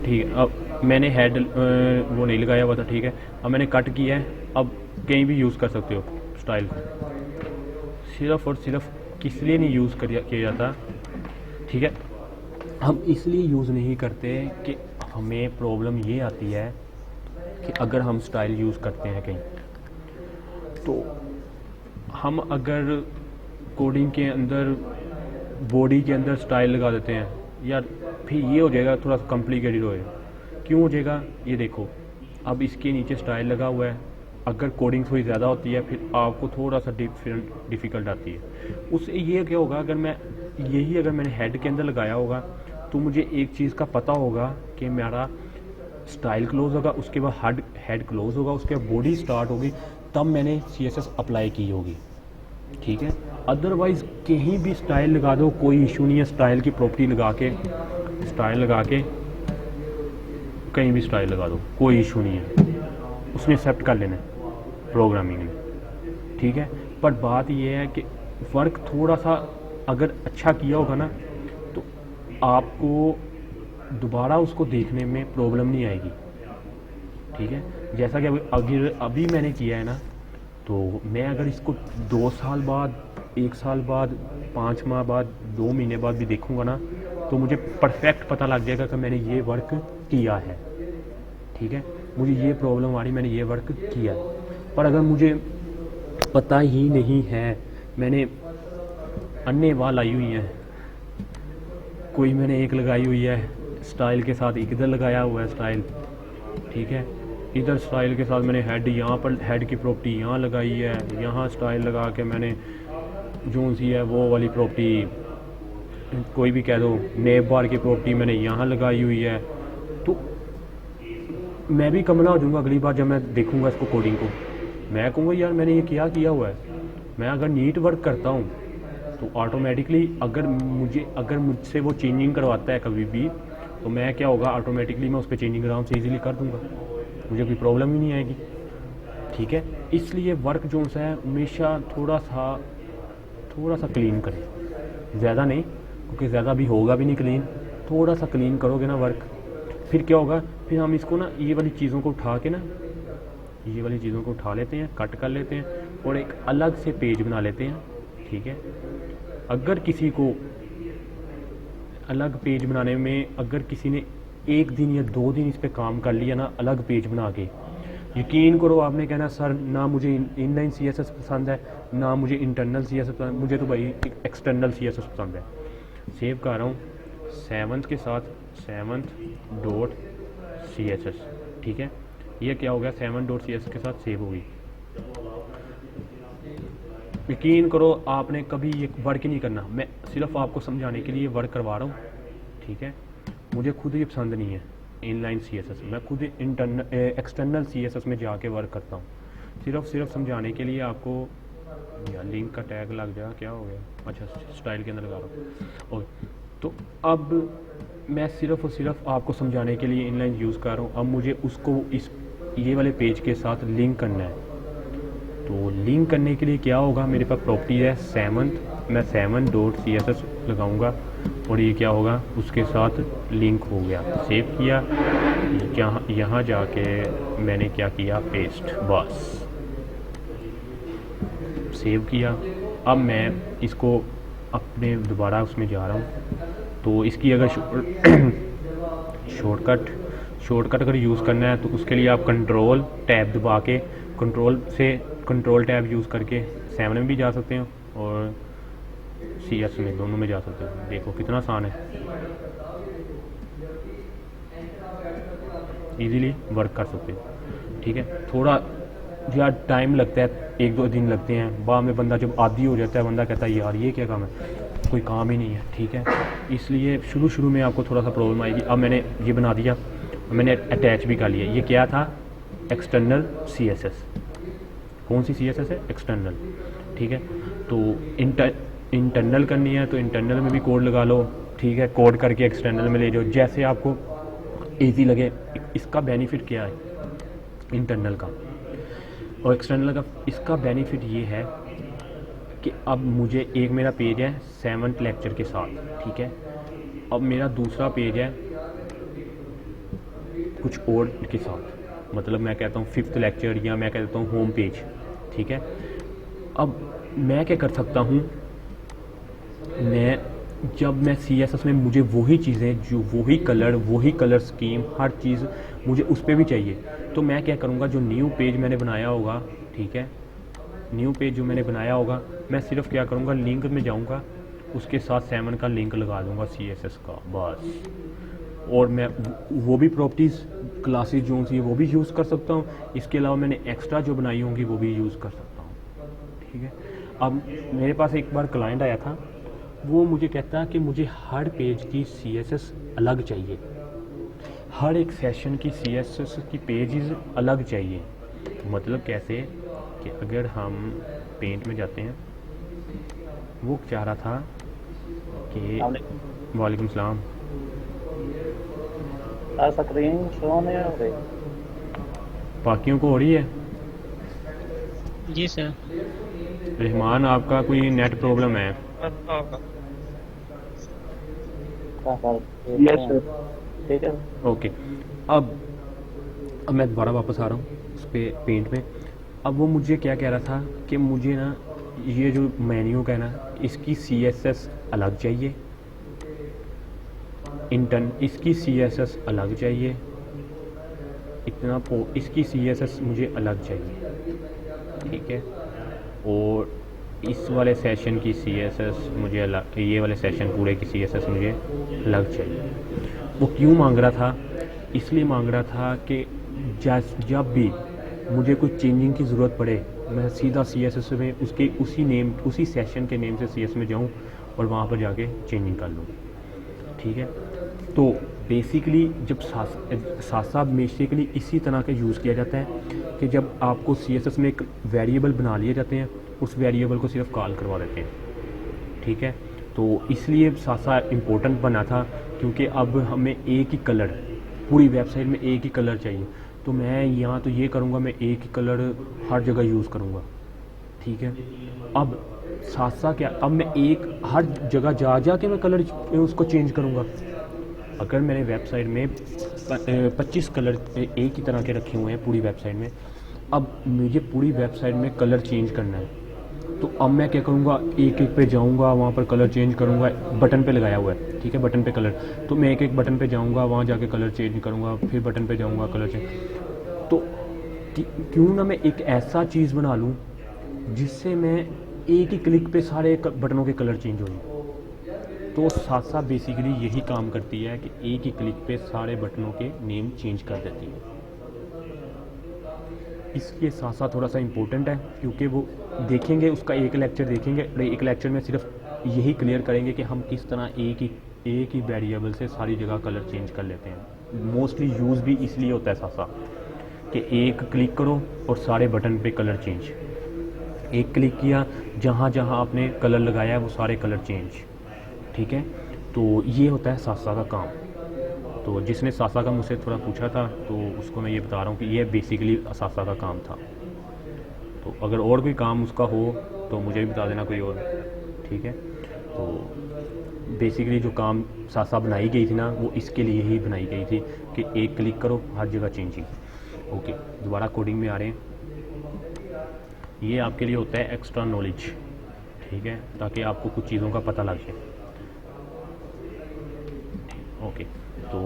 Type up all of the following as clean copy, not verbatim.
ठीक है, अब मैंने हेड वो नहीं लगाया हुआ था, ठीक है, अब मैंने कट किया है, अब कहीं भी यूज़ कर सकते हो स्टाइल को। सिर्फ और सिर्फ किस लिए नहीं यूज़ किया जाता, ठीक है, हम इसलिए यूज़ नहीं करते कि हमें प्रॉब्लम ये आती है कि अगर हम स्टाइल यूज़ करते हैं कहीं, तो हम अगर कोडिंग के अंदर बॉडी के अंदर स्टाइल लगा देते हैं यार, फिर ये हो जाएगा थोड़ा सा कॉम्प्लिकेटेड हो जाएगा। क्यों हो जाएगा, ये देखो, अब इसके नीचे स्टाइल लगा हुआ है, अगर कोडिंग थोड़ी ज़्यादा होती है फिर आपको थोड़ा सा डिफ़िकल्ट आती है। उससे ये क्या होगा, अगर मैंने हेड के अंदर लगाया होगा तो मुझे एक चीज़ का पता होगा कि मेरा स्टाइल क्लोज होगा, उसके बाद हेड क्लोज होगा, उसके बाद बॉडी स्टार्ट होगी, तब मैंने CSS अप्लाई की होगी, ठीक है। अदरवाइज़ कहीं भी स्टाइल लगा दो, कोई इशू नहीं है, स्टाइल की प्रॉपर्टी लगा के कहीं भी स्टाइल लगा दो, कोई इशू नहीं है, उसने एक्सेप्ट कर लेना प्रोग्रामिंग ने, ठीक है। पर बात यह है कि वर्क थोड़ा सा अगर अच्छा किया होगा ना, तो आपको दोबारा उसको देखने में प्रॉब्लम नहीं आएगी, ठीक है। जैसा कि अभी मैंने किया है ना, तो मैं अगर इसको 2 साल बाद, 1 साल बाद, 5 माह बाद, 2 महीने बाद भी देखूंगा ना, तो मुझे परफेक्ट पता लग जाएगा कि मैंने ये वर्क किया है, ठीक है। मुझे ये प्रॉब्लम आ रही, मैंने ये वर्क किया है। पर अगर मुझे पता ही नहीं है, मैंने अन्य वाह लाई हुई हैं, कोई मैंने एक लगाई हुई है स्टाइल के साथ, एक इधर लगाया हुआ है स्टाइल, ठीक है, इधर स्टाइल के साथ मैंने हेड यहाँ पर, हेड की प्रॉपर्टी यहाँ लगाई है, यहाँ स्टाइल लगा के मैंने जो सी है वो वाली प्रॉपर्टी, कोई भी कह दो, नेब बार की प्रॉपर्टी मैंने यहाँ लगाई हुई है, तो मैं भी कमला हो जाऊँगा अगली बार जब मैं देखूँगा इसको कोडिंग को, मैं कहूँगा यार मैंने ये किया हुआ है। मैं अगर नीट वर्क करता हूँ तो ऑटोमेटिकली अगर मुझसे वो चेंजिंग करवाता है कभी भी, तो मैं क्या होगा, ऑटोमेटिकली मैं उस पर चेंजिंग आराम से ईजिली कर दूँगा, मुझे कोई प्रॉब्लम ही नहीं आएगी, ठीक है। इसलिए वर्क जो है हमेशा थोड़ा सा क्लीन करें, ज़्यादा नहीं, क्योंकि ज़्यादा भी होगा भी नहीं क्लीन, थोड़ा सा क्लीन करोगे ना वर्क, फिर क्या होगा, फिर हम इसको ना ये वाली चीज़ों को उठा लेते हैं, कट कर लेते हैं और एक अलग से पेज बना लेते हैं, ठीक है। अगर किसी को अलग पेज बनाने में, अगर किसी ने 1 दिन या 2 दिन इस पर काम कर लिया ना, अलग पेज बना के, यकीन करो आपने कहना सर ना मुझे इनलाइन CSS पसंद है, ना मुझे इंटरनल CSS पसंद, मुझे तो भाई एक्सटर्नल CSS पसंद है। सेव कर रहा हूँ 7th के साथ 7th.css, ठीक है, ये क्या हो गया, 7.css के साथ सेव होगी। यकीन करो आपने कभी ये वर्क ही नहीं करना, मैं सिर्फ आपको समझाने के लिए वर्क करवा रहा हूँ, ठीक है। मुझे खुद ये पसंद नहीं है इनलाइन CSS, मैं खुद एक्सटर्नल CSS में जाके वर्क करता हूँ, सिर्फ समझाने के लिए आपको। यार लिंक का टैग लग जाएगा, क्या हो गया, अच्छा स्टाइल के अंदर लगा रहा हूँ। और तो अब मैं सिर्फ और सिर्फ आपको समझाने के लिए इनलाइन यूज़ कर रहा हूँ। अब मुझे उसको ये वाले पेज के साथ लिंक करना है, तो लिंक करने के लिए क्या होगा, मेरे पास प्रॉपर्टी है 7th, मैं 7.css लगाऊंगा और ये क्या होगा, उसके साथ लिंक हो गया। सेव किया, यहाँ जाके मैंने क्या किया, पेस्ट, बस सेव किया। अब मैं इसको अपने दोबारा उसमें जा रहा हूँ, तो इसकी अगर शॉर्टकट अगर यूज़ करना है तो उसके लिए आप कंट्रोल टैब दबा के, कंट्रोल टैब यूज़ करके 7 में भी जा सकते हो और CS में, दोनों में जा सकते हो। देखो कितना आसान है, इजीली वर्क कर सकते हो, ठीक है। थोड़ा यार टाइम लगता है, 1-2 दिन लगते हैं, बाद में बंदा जब आदी हो जाता है, बंदा कहता है यार ये क्या काम है, कोई काम ही नहीं है, ठीक है। इसलिए शुरू में आपको थोड़ा सा प्रॉब्लम आएगी। अब मैंने ये बना दिया, मैंने अटैच भी कर लिया। ये क्या था, एक्सटर्नल CSS। कौन सी CSS है, एक्सटर्नल, ठीक है। तो इंटरनल करनी है तो इंटरनल में भी कोड लगा लो, ठीक है, कोड करके एक्सटर्नल में ले जाओ, जैसे आपको ईजी लगे। इसका बेनिफिट क्या है इंटरनल का और एक्सटर्नल का, इसका बेनिफिट ये है कि अब मुझे एक मेरा पेज है 7th लेक्चर के साथ, ठीक है। अब मेरा दूसरा पेज है कुछ और के साथ, मतलब मैं कहता हूँ 5th लेक्चर या मैं कहता हूँ होम पेज, ठीक है। अब मैं क्या कर सकता हूँ, जब मैं CSS में मुझे वही चीज़ें जो वही कलर स्कीम हर चीज़ मुझे उस पर भी चाहिए, तो मैं क्या करूँगा, जो न्यू पेज मैंने बनाया होगा, ठीक है, न्यू पेज जो मैंने बनाया होगा, मैं सिर्फ क्या करूँगा, लिंक में जाऊँगा, उसके साथ 7 का लिंक लगा दूँगा CSS का, बस। और मैं वो भी प्रॉपर्टीज़ क्लासेस जो सी वो भी यूज़ कर सकता हूँ, इसके अलावा मैंने एक्स्ट्रा जो बनाई होंगी वो भी यूज़ कर सकता हूँ, ठीक है। अब मेरे पास एक बार क्लाइंट आया था, वो मुझे कहता है कि मुझे हर पेज की CSS अलग चाहिए, हर एक सेशन की CSS की पेजेस अलग चाहिए। मतलब कैसे कि अगर हम पेंट में जाते हैं, वो चाह रहा था कि वालेकुम सलाम, स्क्रीन शो नहीं हो रही। बाकियों को हो रही है? जी सर। रहमान, आपका कोई नेट प्रॉब्लम है? यस सर, ठीक है। ओके। अब मैं दोबारा वापस आ रहा हूँ उस पे पेंट में। अब वो मुझे क्या कह रहा था कि मुझे ना ये जो मेन्यू का है ना, इसकी CSS अलग चाहिए, इंटर्न इसकी CSS अलग चाहिए, इसकी CSS मुझे अलग चाहिए, ठीक है। और इस वाले सेशन की CSS मुझे अलग, ये वाले सेशन पूरे की CSS मुझे अलग चाहिए। वो क्यों मांग रहा था? इसलिए मांग रहा था कि जब भी मुझे कुछ चेंजिंग की ज़रूरत पड़े, मैं सीधा CSS में उसके उसी सेशन के नेम से CS में जाऊँ और वहाँ पर जाके चेंजिंग कर लूँ, ठीक है। तो बेसिकली जब सासा बेसिकली इसी तरह का यूज़ किया जाता है कि जब आपको CSS में एक वेरिएबल बना लिए जाते हैं, उस वेरिएबल को सिर्फ कॉल करवा देते हैं, ठीक है। तो इसलिए सासा इम्पोर्टेंट बना था, क्योंकि अब हमें एक ही कलर, पूरी वेबसाइट में एक ही कलर चाहिए। तो मैं यहाँ तो ये करूँगा, मैं एक ही कलर हर जगह यूज़ करूँगा, ठीक है। अब सासा क्या, अब मैं एक हर जगह जा के मैं कलर उसको चेंज करूँगा। अगर मैंने वेबसाइट में 25 कलर एक ही तरह के रखे हुए हैं पूरी वेबसाइट में, अब मुझे पूरी वेबसाइट में कलर चेंज करना है, तो अब मैं क्या करूँगा, एक एक पे जाऊँगा, वहाँ पर कलर चेंज करूँगा, बटन पे लगाया हुआ है, ठीक है, बटन पे कलर, तो मैं एक एक बटन पे जाऊँगा, वहाँ जाके कलर चेंज करूँगा, फिर बटन पे जाऊँगा, कलर चेंज। तो क्यों ना मैं एक ऐसा चीज़ बना लूँ जिससे मैं एक ही क्लिक पे सारे बटनों के कलर चेंज हो जाए। तो सासा बेसिकली यही काम करती है कि एक ही क्लिक पे सारे बटनों के नेम चेंज कर देती है। इसलिए सासा थोड़ा सा इम्पोर्टेंट है, क्योंकि वो देखेंगे, उसका एक लेक्चर देखेंगे, एक लेक्चर में सिर्फ यही क्लियर करेंगे कि हम किस तरह एक ही वेरिएबल से सारी जगह कलर चेंज कर लेते हैं। मोस्टली यूज़ भी इसलिए होता है सासा कि एक क्लिक करो और सारे बटन पे कलर चेंज, एक क्लिक किया, जहाँ जहाँ आपने कलर लगाया है वो सारे कलर चेंज, ठीक है। तो ये होता है सासा का काम। तो जिसने सासा का मुझसे थोड़ा पूछा था, तो उसको मैं ये बता रहा हूँ कि ये बेसिकली सासा का काम था। तो अगर और कोई काम उसका हो तो मुझे भी बता देना कोई और, ठीक है। तो बेसिकली जो काम सासा बनाई गई थी ना, वो इसके लिए ही बनाई गई थी कि एक क्लिक करो, हर जगह चेंजिंग। ओके, दोबारा कोडिंग में आ रहे हैं। ये आपके लिए होता है एक्स्ट्रा नॉलेज, ठीक है, ताकि आपको कुछ चीज़ों का पता लग जाए। ओके, तो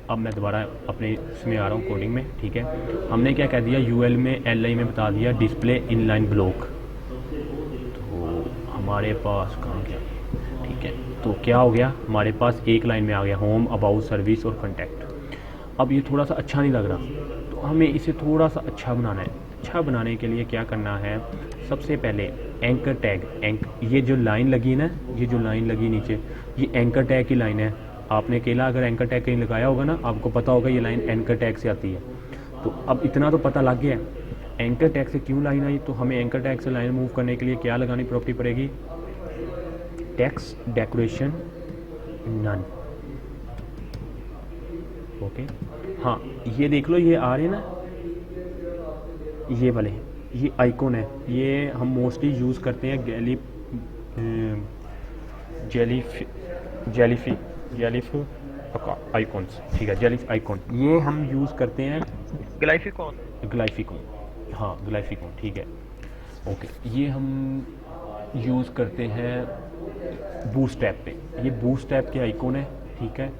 अब मैं दोबारा अपने इसमें आ रहा हूँ कोडिंग में, ठीक है। हमने क्या कह दिया, UL में LI में बता दिया डिस्प्ले इनलाइन ब्लॉक। तो हमारे पास कहाँ गया, ठीक है। तो क्या हो गया, हमारे पास एक लाइन में आ गया होम, अबाउट, सर्विस और कॉन्टैक्ट। अब ये थोड़ा सा अच्छा नहीं लग रहा, तो हमें इसे थोड़ा सा अच्छा बनाना है। अच्छा बनाने के लिए क्या करना है, सबसे पहले एंकर टैग, ये जो लाइन लगी है ना, ये जो लाइन लगी नीचे, ये एंकर टैग की लाइन है। आपने अकेला अगर एंकर टैग कहीं लगाया होगा ना, आपको पता होगा ये लाइन एंकर टैग से आती है। तो अब इतना तो पता लग गया एंकर टैग से क्यों लाइन आई। तो हमें एंकर टैग से लाइन मूव करने के लिए क्या लगानी प्रॉपर्टी पड़ेगी, टेक्स्ट डेकोरेशन नन। ओके, हाँ, ये देख लो, ये आ रहे हैं ना, ये वाले, ये आइकॉन है, ये हम मोस्टली यूज़ करते हैं जेलिफ आइकॉन्स, ठीक है, जेलिफ आइकॉन, ये हम यूज़ करते हैं ग्लाइफिकॉन। ग्लाइफिकॉन, हाँ ग्लाइफिकॉन, ठीक है, ओके। ये हम यूज़ करते हैं बूटस्ट्रैप पे, ये बूटस्ट्रैप के आइकॉन है, ठीक है।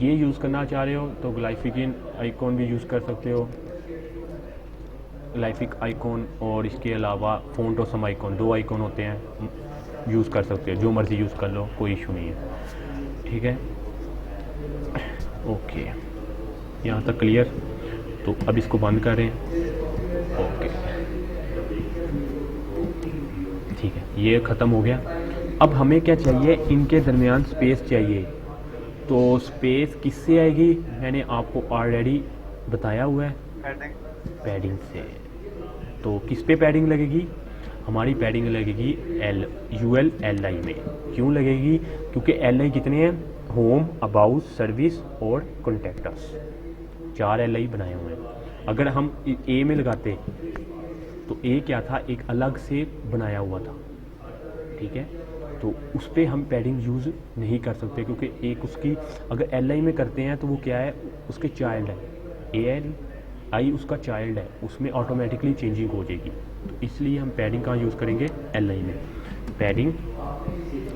ये यूज़ करना चाह रहे हो तो ग्लाइफिकन आइकॉन भी यूज़ कर सकते हो, ग्लाइफिक आइकॉन, और इसके अलावा फ़ॉन्ट और सम आइकॉन, 2 आइकॉन होते हैं, यूज़ कर सकते हो, जो मर्ज़ी यूज़ कर लो, कोई इशू नहीं है, ठीक है, ओके। यहाँ तक क्लियर। तो अब इसको बंद करें, ओके, ठीक है, ये ख़त्म हो गया। अब हमें क्या चाहिए, इनके दरमियान स्पेस चाहिए। तो स्पेस किससे आएगी, मैंने आपको ऑलरेडी बताया हुआ है, पैडिंग से। तो किस पे पैडिंग लगेगी, हमारी पैडिंग लगेगी ULLI में। क्यों लगेगी, क्योंकि LI कितने हैं, होम, अबाउट, सर्विस और कॉन्टैक्टस, 4 LI बनाए हुए हैं। अगर हम A में लगाते तो A क्या था, एक अलग से बनाया हुआ था, ठीक है। तो उस पर हम पैडिंग यूज़ नहीं कर सकते, क्योंकि एक उसकी अगर LI में करते हैं तो वो क्या है, उसके चाइल्ड है, ALI उसका चाइल्ड है, उसमें ऑटोमेटिकली चेंजिंग हो जाएगी। तो इसलिए हम पैडिंग कहाँ यूज़ करेंगे, LI में पैडिंग।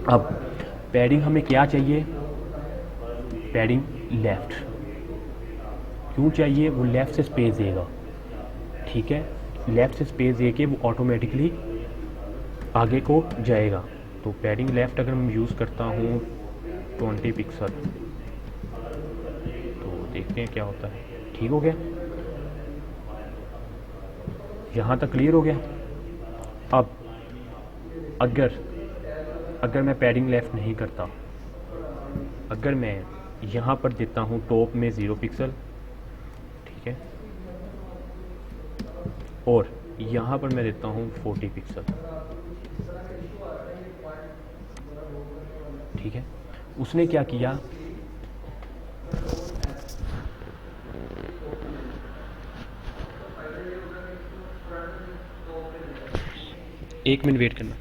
अब पैडिंग हमें क्या चाहिए, पैडिंग लेफ़्ट। क्यों चाहिए, वो लेफ़्ट से स्पेस देगा, ठीक है, लेफ़्ट से स्पेस दे के वो ऑटोमेटिकली आगे को जाएगा। तो पैडिंग लेफ़्ट अगर मैं यूज़ करता हूँ 20 पिक्सल, तो देखते हैं क्या होता है। ठीक हो गया, यहाँ तक क्लियर हो गया। अब अगर मैं पैडिंग लेफ़्ट नहीं करता, अगर मैं यहाँ पर देता हूँ टॉप में 0 पिक्सल, ठीक है, और यहाँ पर मैं देता हूँ 40 पिक्सल, ठीक है। उसने क्या किया, एक मिनट वेट करना।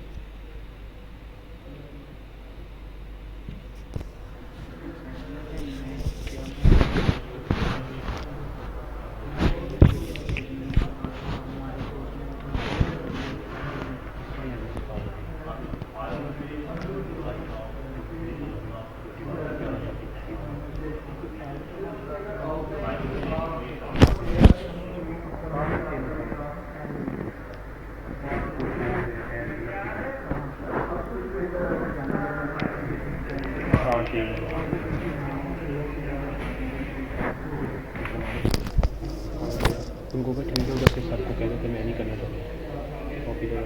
तुमको क्या ठीक होगा, फिर सबको कह देते मैं नहीं करना चाहता कॉपी करो।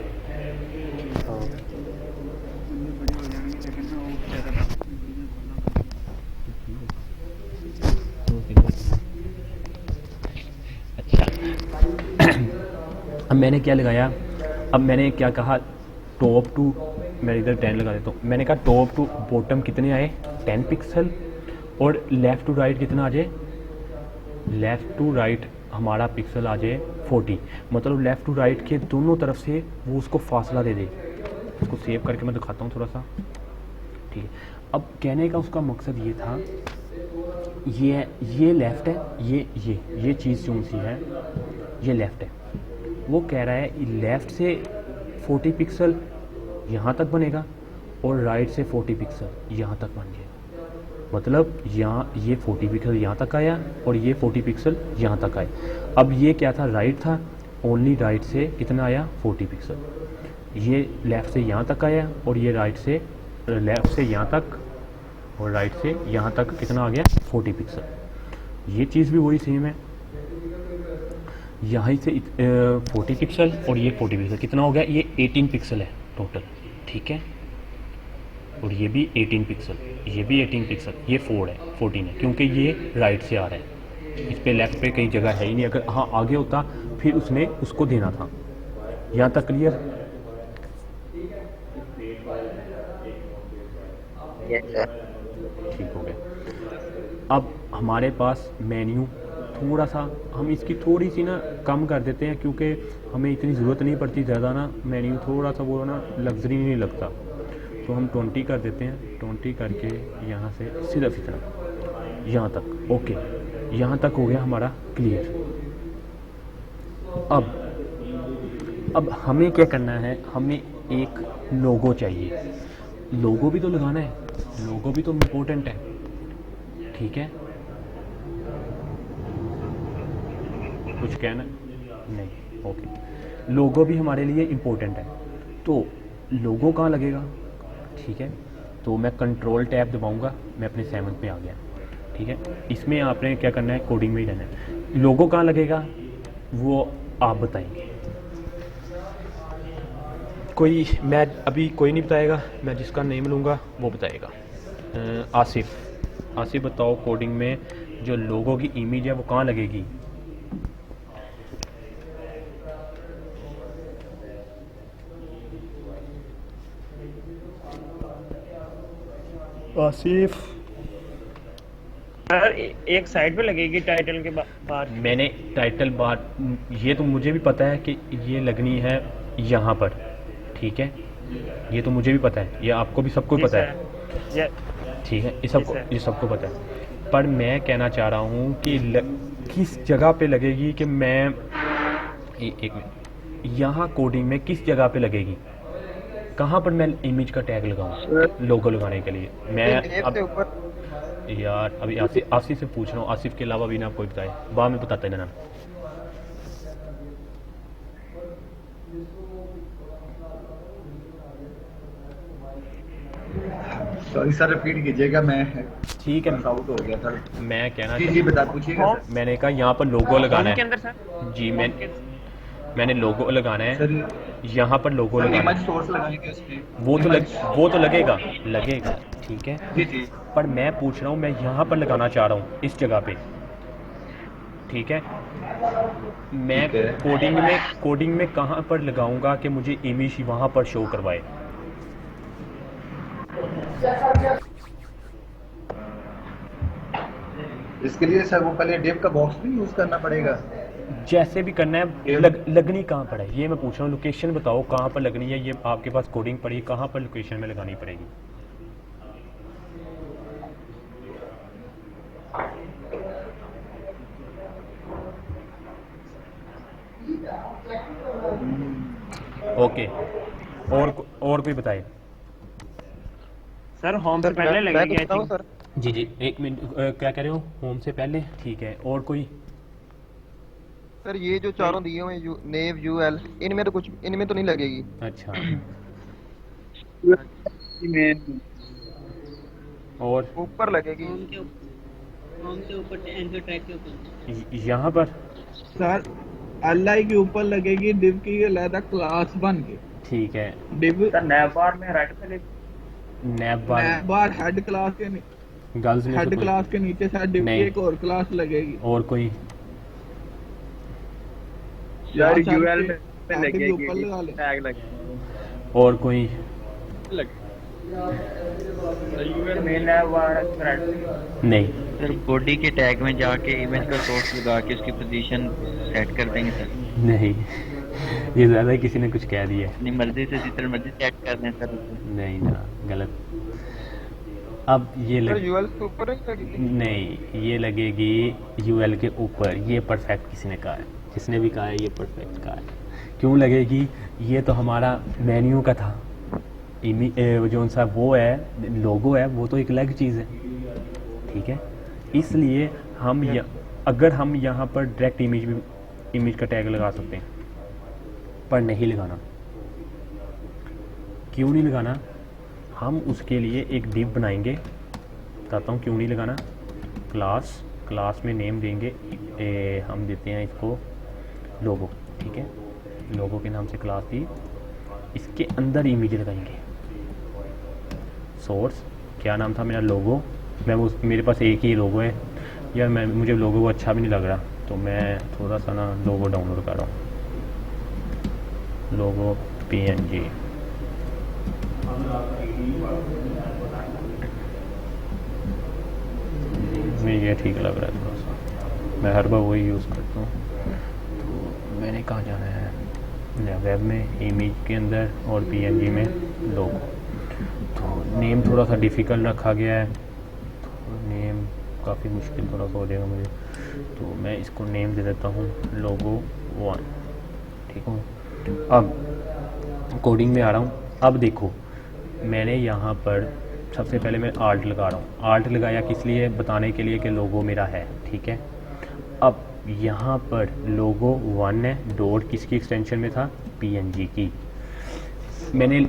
हाँ अच्छा अब मैंने क्या लगाया, अब मैंने क्या कहा, टॉप टू, मैं इधर 10 लगा देता हूँ। मैंने कहा टॉप टू बॉटम कितने आए, 10 पिक्सल, और लेफ़्ट टू राइट कितना आ जाए, लेफ़्ट टू राइट हमारा पिक्सल आ जाए 40। मतलब लेफ़्ट टू राइट के दोनों तरफ से वो उसको फासला दे दे। उसको सेव करके मैं दिखाता हूँ थोड़ा सा, ठीक है। अब कहने का उसका मकसद ये था, ये लेफ़्ट है, ये चीज़ जो सी है ये लेफ़्ट है। वो कह रहा है लेफ़्ट से 40 पिक्सल यहाँ तक बनेगा और राइट से 40 पिक्सल यहाँ तक बन जाएगा। मतलब यहाँ ये 40 पिक्सल यहाँ तक आया और ये 40 पिक्सल यहाँ तक आया। अब ये क्या था, राइट था, ओनली राइट से कितना आया, 40 पिक्सल। ये लेफ़्ट से यहाँ तक आया और ये राइट से, लेफ़्ट से यहाँ तक और राइट से यहाँ तक कितना आ गया, 40 पिक्सल। ये चीज़ भी वही सेम है, यहाँ से 40 पिक्सल और ये 40 पिक्सल, कितना हो गया, ये 18 पिक्सल है टोटल, ठीक है। और ये भी 18 पिक्सल, ये भी 18 पिक्सल, ये 14 है, क्योंकि ये राइट से आ रहा है, इस पे लेफ़्ट पे कहीं जगह है ही नहीं। अगर हाँ आगे होता फिर उसने उसको देना था। यहाँ तक क्लियर, ठीक हो गया। अब हमारे पास मेन्यू थोड़ा सा, हम इसकी थोड़ी सी ना कम कर देते हैं, क्योंकि हमें इतनी ज़रूरत नहीं पड़ती ज़्यादा ना, मेन्यू थोड़ा सा वो ना लग्जरी नहीं लगता। तो हम 20 कर देते हैं, 20 करके यहाँ से सिर्फ इतना, यहाँ तक ओके, यहाँ तक हो गया हमारा क्लियर। अब हमें क्या करना है, हमें एक लोगो चाहिए। लोगो भी तो लगाना है, लोगो भी तो इम्पोर्टेंट है, ठीक है। कुछ कहना नहीं, ओके। लोगो भी हमारे लिए इम्पोर्टेंट है, तो लोगो कहाँ लगेगा, ठीक है। तो मैं कंट्रोल टैब दबाऊंगा, मैं अपने 7 पे आ गया, ठीक है। इसमें आपने क्या करना है, कोडिंग में ही रहना है। लोगो कहाँ लगेगा वो आप बताएंगे। कोई, मैं अभी कोई नहीं बताएगा, मैं जिसका नेम लूँगा वो बताएगा। आसिफ बताओ, कोडिंग में जो लोगों की इमेज है वो कहाँ लगेगी। आसिफ, सर एक साइड पे लगेगी टाइटल के बाहर। मैंने टाइटल बार, ये तो मुझे भी पता है कि ये लगनी है यहाँ पर, ठीक है। ये तो मुझे भी पता है, ये आपको भी सबको पता है, ठीक है। ये सबको पता है, पर मैं कहना चाह रहा हूँ कि किस जगह पे लगेगी, कि मैं एक मिनट, यहाँ कोडिंग में किस जगह पे लगेगी, कहाँ पर मैं इमेज का टैग लगाऊँ लोगो लगाने के लिए। मैं अब यार अभी आसिफ से पूछ रहा हूँ, आसिफ के अलावा भी ना कोई बताए, बाद में बताते हैं ना। सॉरी सर, रिपीट कीजिएगा, मैं ठीक है, आउट हो गया था। मैं कहना जी बता पूछिएगा सर। मैंने कहा यहाँ पर लोगो लगाना के है अंदर सर जी, मैंने लोगो लगाना है, सर यहाँ पर लोगो लगाना इमेज है। सोर्स लगाएंगे उसमें, वो तो लगेगा, ठीक है। जी पर मैं पूछ रहा हूँ, मैं यहाँ पर लगाना चाह रहा हूँ, इस जगह पे, ठीक है। मैं ठीक है। कोडिंग में कहाँ पर लगाऊंगा कि मुझे इमेज वहाँ पर शो करवाए। इसके लिए सर वो पहले डिव का बॉक्स भी यूज करना पड़ेगा। जैसे भी करना है, लगनी कहाँ पर है ये मैं पूछ रहा हूँ। लोकेशन बताओ कहाँ पर लगनी है, ये आपके पास कोडिंग पड़ी, कहाँ पर लोकेशन में लगानी पड़ेगी। ओके, और कोई बताए। सर होम से पहले लगेगी आई थिंक। जी एक मिनट, क्या कह रहे हो, होम से पहले, ठीक है। और कोई। सर ये जो चारों दिए हुए नेव यूएल, इनमें तो नहीं लगेगी। अच्छा, और ऊपर लगेगी। होम के ऊपर एंकर ट्रैक के ऊपर यहाँ पर सर एलआई के ऊपर लगेगी, डिव की अलग क्लास बन के, ठीक है। डिव सर नैब बार में राइट पे नैब बार हेड क्लास के गर्ल्स में हेड क्लास के नीचे सर डिव की एक और क्लास लगेगी। और कोई। यार यूएल पे लगेगी, टैग लगे और कोई। मेन नैब बार राइट। नहीं सर बॉडी के टैग में जाके इमेज का सोर्स लगा के उसकी पोजीशन सेट कर देंगे सर। नहीं, ये ज़्यादा ही किसी ने कुछ कह दिया है। अपनी मर्जी से जितना मर्जी सेट कर दें सर उसे। नहीं ना, गलत। अब ये सर यूएल के ऊपर ही लगेगी। नहीं, ये लगेगी यूएल के ऊपर। ये परफेक्ट किसी ने कहा है, जिसने भी कहा है ये परफेक्ट कहा है। क्यों लगेगी, ये तो हमारा मेन्यू का था। जो सा वो है लोगो है, वो तो एक अलग चीज़ है, ठीक है। इसलिए हम अगर हम यहाँ पर डायरेक्ट इमेज का टैग लगा सकते हैं, पर नहीं लगाना। क्यों नहीं लगाना, हम उसके लिए एक डिव बनाएंगे। बताता हूँ क्यों नहीं लगाना। क्लास में नेम देंगे, हम देते हैं इसको लोगो, ठीक है। लोगो के नाम से क्लास दी, इसके अंदर इमेज लगाएंगे। सोर्स क्या नाम था मेरा, लोगो। मेरे पास एक ही लोगो है यार, मुझे लोगो वो अच्छा भी नहीं लग रहा, तो मैं थोड़ा सा ना लोगो डाउनलोड कर रहा हूँ। लोगो PNG, मुझे ये ठीक लग रहा है थोड़ा सा, मैं हर बार वही यूज़ करता हूँ। तो मैंने कहाँ जाना है, वेब में, इमेज के अंदर और PNG में लोगो। तो नेम थोड़ा सा डिफ़िकल्ट रखा गया है, तो नेम काफ़ी मुश्किल थोड़ा सा हो जाएगा मुझे, तो मैं इसको नेम दे देता हूँ लोगो 1। ठीक हो, अब कोडिंग में आ रहा हूँ। अब देखो मैंने यहाँ पर सबसे पहले मैं आल्ट लगा रहा हूँ। आल्ट लगाया किस लिए, बताने के लिए कि लोगो मेरा है। ठीक है, अब यहाँ पर लोगो 1 है, डॉट किसकी एक्सटेंशन में था, PNG की। मैंने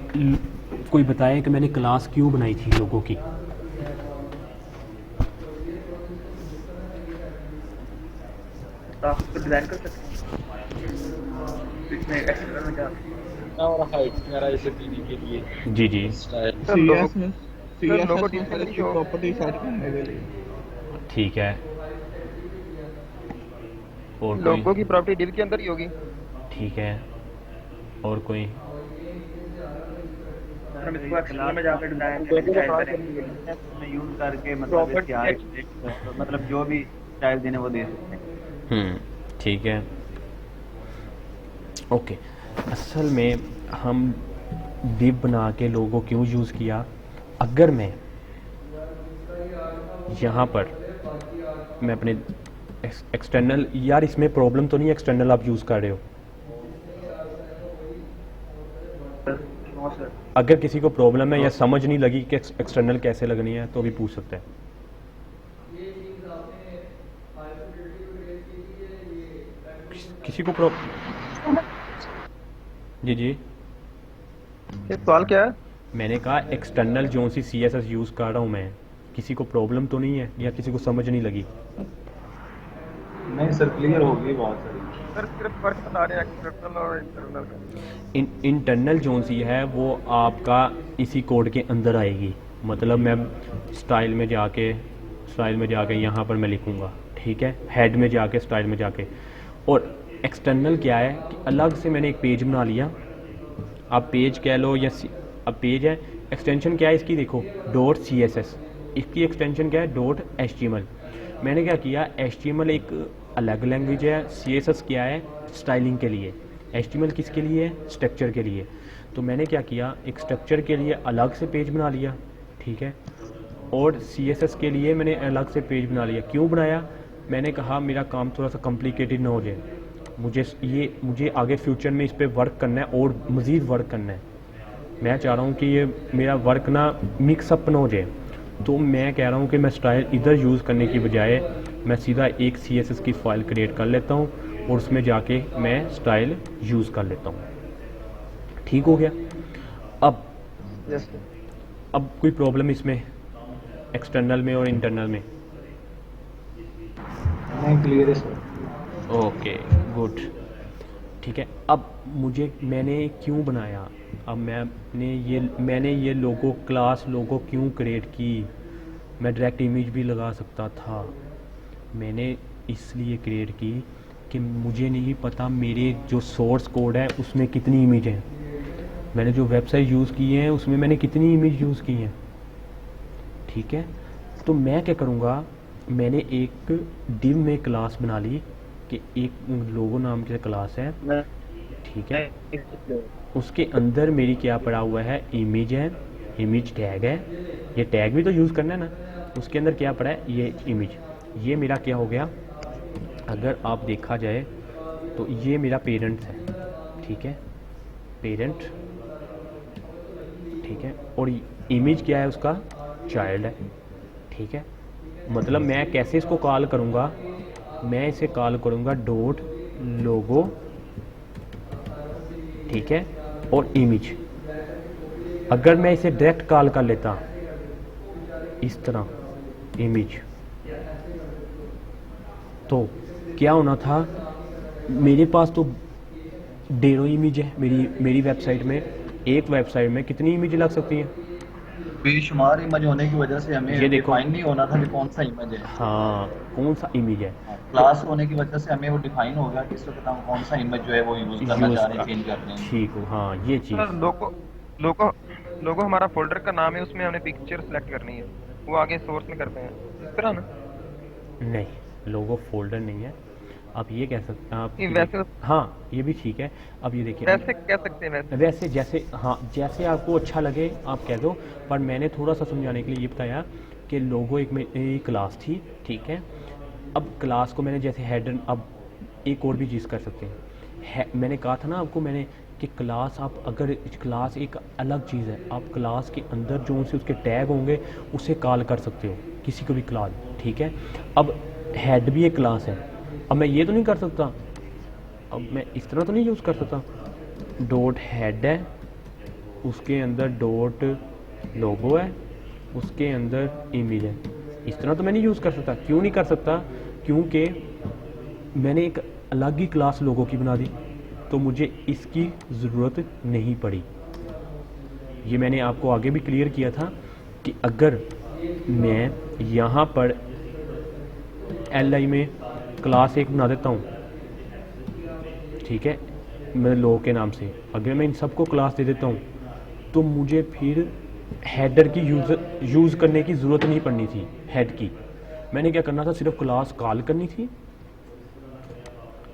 कोई बताया कि मैंने क्लास क्यों बनाई थी लोगों की, तो आप उसको डिजाइन कर सकते हैं इसमें एक्सप्लोर में जाके। और हाइट मेरा इसे पीने के लिए जी जी स्टाइल। सर लोगो CSS में लोगो CSS में सर इसकी प्रॉपर्टी सेट करने के लिए ठीक है। और लोगो कोई, की प्रॉपर्टी div के अंदर ही होगी। ठीक है, और कोई, हम इसको एक्सप्लोर में जाके डिजाइन करेंगे। यूज करके मतलब इसकी हाइट मतलब जो भी स्टाइल देने वो दे सकते हैं। ठीक है, ओके। असल में हम डिव बना के लोगो क्यों यूज़ किया, अगर मैं यहाँ पर मैं अपने एक्सटर्नल, यार इसमें प्रॉब्लम तो नहीं एक्सटर्नल आप यूज़ कर रहे हो, नो सर, अगर किसी को प्रॉब्लम है या समझ नहीं लगी कि एक्सटर्नल कैसे लगनी है तो भी पूछ सकता है। किसी को जी जी ये सवाल क्या है? मैंने कहा एक्सटर्नल जो सी CSS यूज़ कर रहा हूँ मैं, किसी को प्रॉब्लम तो नहीं है या किसी को समझ नहीं लगी? नहीं सर क्लियर हो गई बहुत सारी। सर सिर्फ फर्क बता रहे हैं एक्सटर्नल और इंटरनल का। इंटरनल जो सी है वो आपका इसी कोड के अंदर आएगी। मतलब मैं स्टाइल में जाके यहाँ पर मैं लिखूँगा, ठीक है, हेड में जाके स्टाइल में जाके। और एक्सटर्नल क्या है कि अलग से मैंने एक पेज बना लिया, आप पेज कह लो या अब पेज है, एक्सटेंशन क्या है इसकी, देखो .css, इसकी एक्सटेंशन क्या है .html। मैंने क्या किया, HTML एक अलग लैंग्वेज है, CSS क्या है स्टाइलिंग के लिए, HTML किसके लिए है, स्ट्रक्चर के लिए। तो मैंने क्या किया, एक स्ट्रक्चर के लिए अलग से पेज बना लिया, ठीक है, और CSS के लिए मैंने अलग से पेज बना लिया। क्यों बनाया, मैंने कहा मेरा काम थोड़ा सा कॉम्प्लिकेटेड ना हो जाए, मुझे आगे फ्यूचर में इस पर वर्क करना है और मज़ीद वर्क करना है। मैं चाह रहा हूँ कि ये मेरा वर्क ना मिक्सअप ना हो जाए, तो मैं कह रहा हूँ कि मैं स्टाइल इधर यूज़ करने की बजाय मैं सीधा एक CSS की फ़ाइल क्रिएट कर लेता हूँ और उसमें जाके मैं स्टाइल यूज़ कर लेता हूँ। ठीक हो गया। अब कोई प्रॉब्लम इसमें एक्सटर्नल में और इंटरनल में? नहीं क्लियर है सर। ओके गुड, ठीक है। अब मैंने क्यों बनाया, अब मैंने ये लोगो क्लास लोगो क्यों क्रिएट की, मैं डायरेक्ट इमेज भी लगा सकता था। मैंने इसलिए क्रिएट की कि मुझे नहीं पता मेरे जो सोर्स कोड है उसमें कितनी इमेज है, मैंने जो वेबसाइट यूज़ की है उसमें मैंने कितनी इमेज यूज़ की हैं, ठीक है। तो मैं क्या करूँगा, मैंने एक डिव में क्लास बना ली कि एक लोगो नाम की क्लास है, ठीक है, उसके अंदर मेरी क्या पड़ा हुआ है, इमेज है, इमेज टैग है, ये टैग भी तो यूज़ करना है ना, उसके अंदर क्या पड़ा है, ये इमेज। ये मेरा क्या हो गया, अगर आप देखा जाए तो ये मेरा पेरेंट है, ठीक है, पेरेंट, ठीक है, और इमेज क्या है उसका, चाइल्ड है, ठीक है। मतलब मैं कैसे इसको कॉल करूँगा, मैं इसे कॉल करूँगा डॉट लोगो, ठीक है, और इमेज। अगर मैं इसे डायरेक्ट कॉल कर लेता इस तरह इमेज, तो क्या होना था, मेरे पास तो ढेरों इमेज है मेरी वेबसाइट में। एक वेबसाइट में कितनी इमेज लग सकती हैं, बेशुमार इमेज होने की वजह से हमें ये देखो। डिफाइन नहीं होना था कि कौन सा इमेज है। हाँ, कौन सा इमेज है, क्लास होने की वजह से हमें वो डिफाइन हो गया कि इस वक्त हम कौन सा इमेज जो है वो यूज करना चाह रहे हैं, चेंज कर रहे हैं। ठीक हो, हाँ ये चीज़। सर लोगो हमारा फोल्डर का नाम है, उसमें हमने पिक्चर सेलेक्ट करनी है, वो आगे सोर्स में करते हैं इस तरह ना। नहीं, लोगो फोल्डर नहीं है, आप ये कह सकते हैं, आप नहीं, वैसे हाँ ये भी ठीक है। अब ये देखिए, वैसे कह सकते हैं वैसे जैसे, हाँ जैसे आपको अच्छा लगे आप कह दो, पर मैंने थोड़ा सा समझाने के लिए ये बताया कि लोगो एक मेरी क्लास थी, ठीक है। अब क्लास को मैंने जैसे हेडर, अब एक और भी चीज़ कर सकते हैं। मैंने कहा था ना आपको मैंने कि क्लास, आप अगर क्लास एक अलग चीज़ है, आप क्लास के अंदर जो से उसके टैग होंगे उसे कॉल कर सकते हो, किसी को भी क्लास, ठीक है। अब हेड भी एक क्लास है। अब मैं ये तो नहीं कर सकता, अब मैं इस तरह तो नहीं यूज़ कर सकता, डॉट हेड है, उसके अंदर डॉट लोगो है, उसके अंदर इमेज है। इस तरह तो मैं नहीं यूज़ कर सकता। क्यों नहीं कर सकता? क्योंकि मैंने एक अलग ही क्लास लोगों की बना दी, तो मुझे इसकी ज़रूरत नहीं पड़ी। ये मैंने आपको आगे भी क्लियर किया था कि अगर मैं यहाँ पर LI में क्लास एक बना देता हूँ, ठीक है, मैं लोगों के नाम से, अगर मैं इन सबको क्लास दे देता हूँ तो मुझे फिर हेडर की यूज़ करने की ज़रूरत नहीं पड़नी थी। हेड की मैंने क्या करना था, सिर्फ क्लास कॉल करनी थी,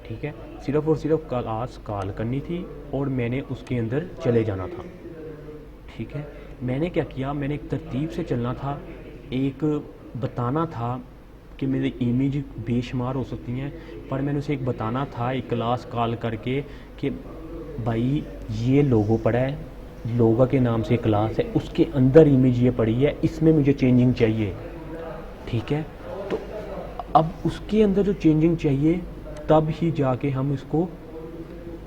ठीक है, सिर्फ और सिर्फ क्लास कॉल करनी थी और मैंने उसके अंदर चले जाना था, ठीक है। मैंने क्या किया, मैंने एक तरतीब से चलना था, एक बताना था कि मेरी इमेज बेशुमार हो सकती हैं, पर मैंने उसे एक बताना था एक क्लास कॉल करके कि भाई ये लोगो पड़ा है, लोगो के नाम से क्लास है, उसके अंदर इमेज ये पड़ी है, इसमें मुझे चेंजिंग चाहिए, ठीक है। तो अब उसके अंदर जो चेंजिंग चाहिए तब ही जाके हम इसको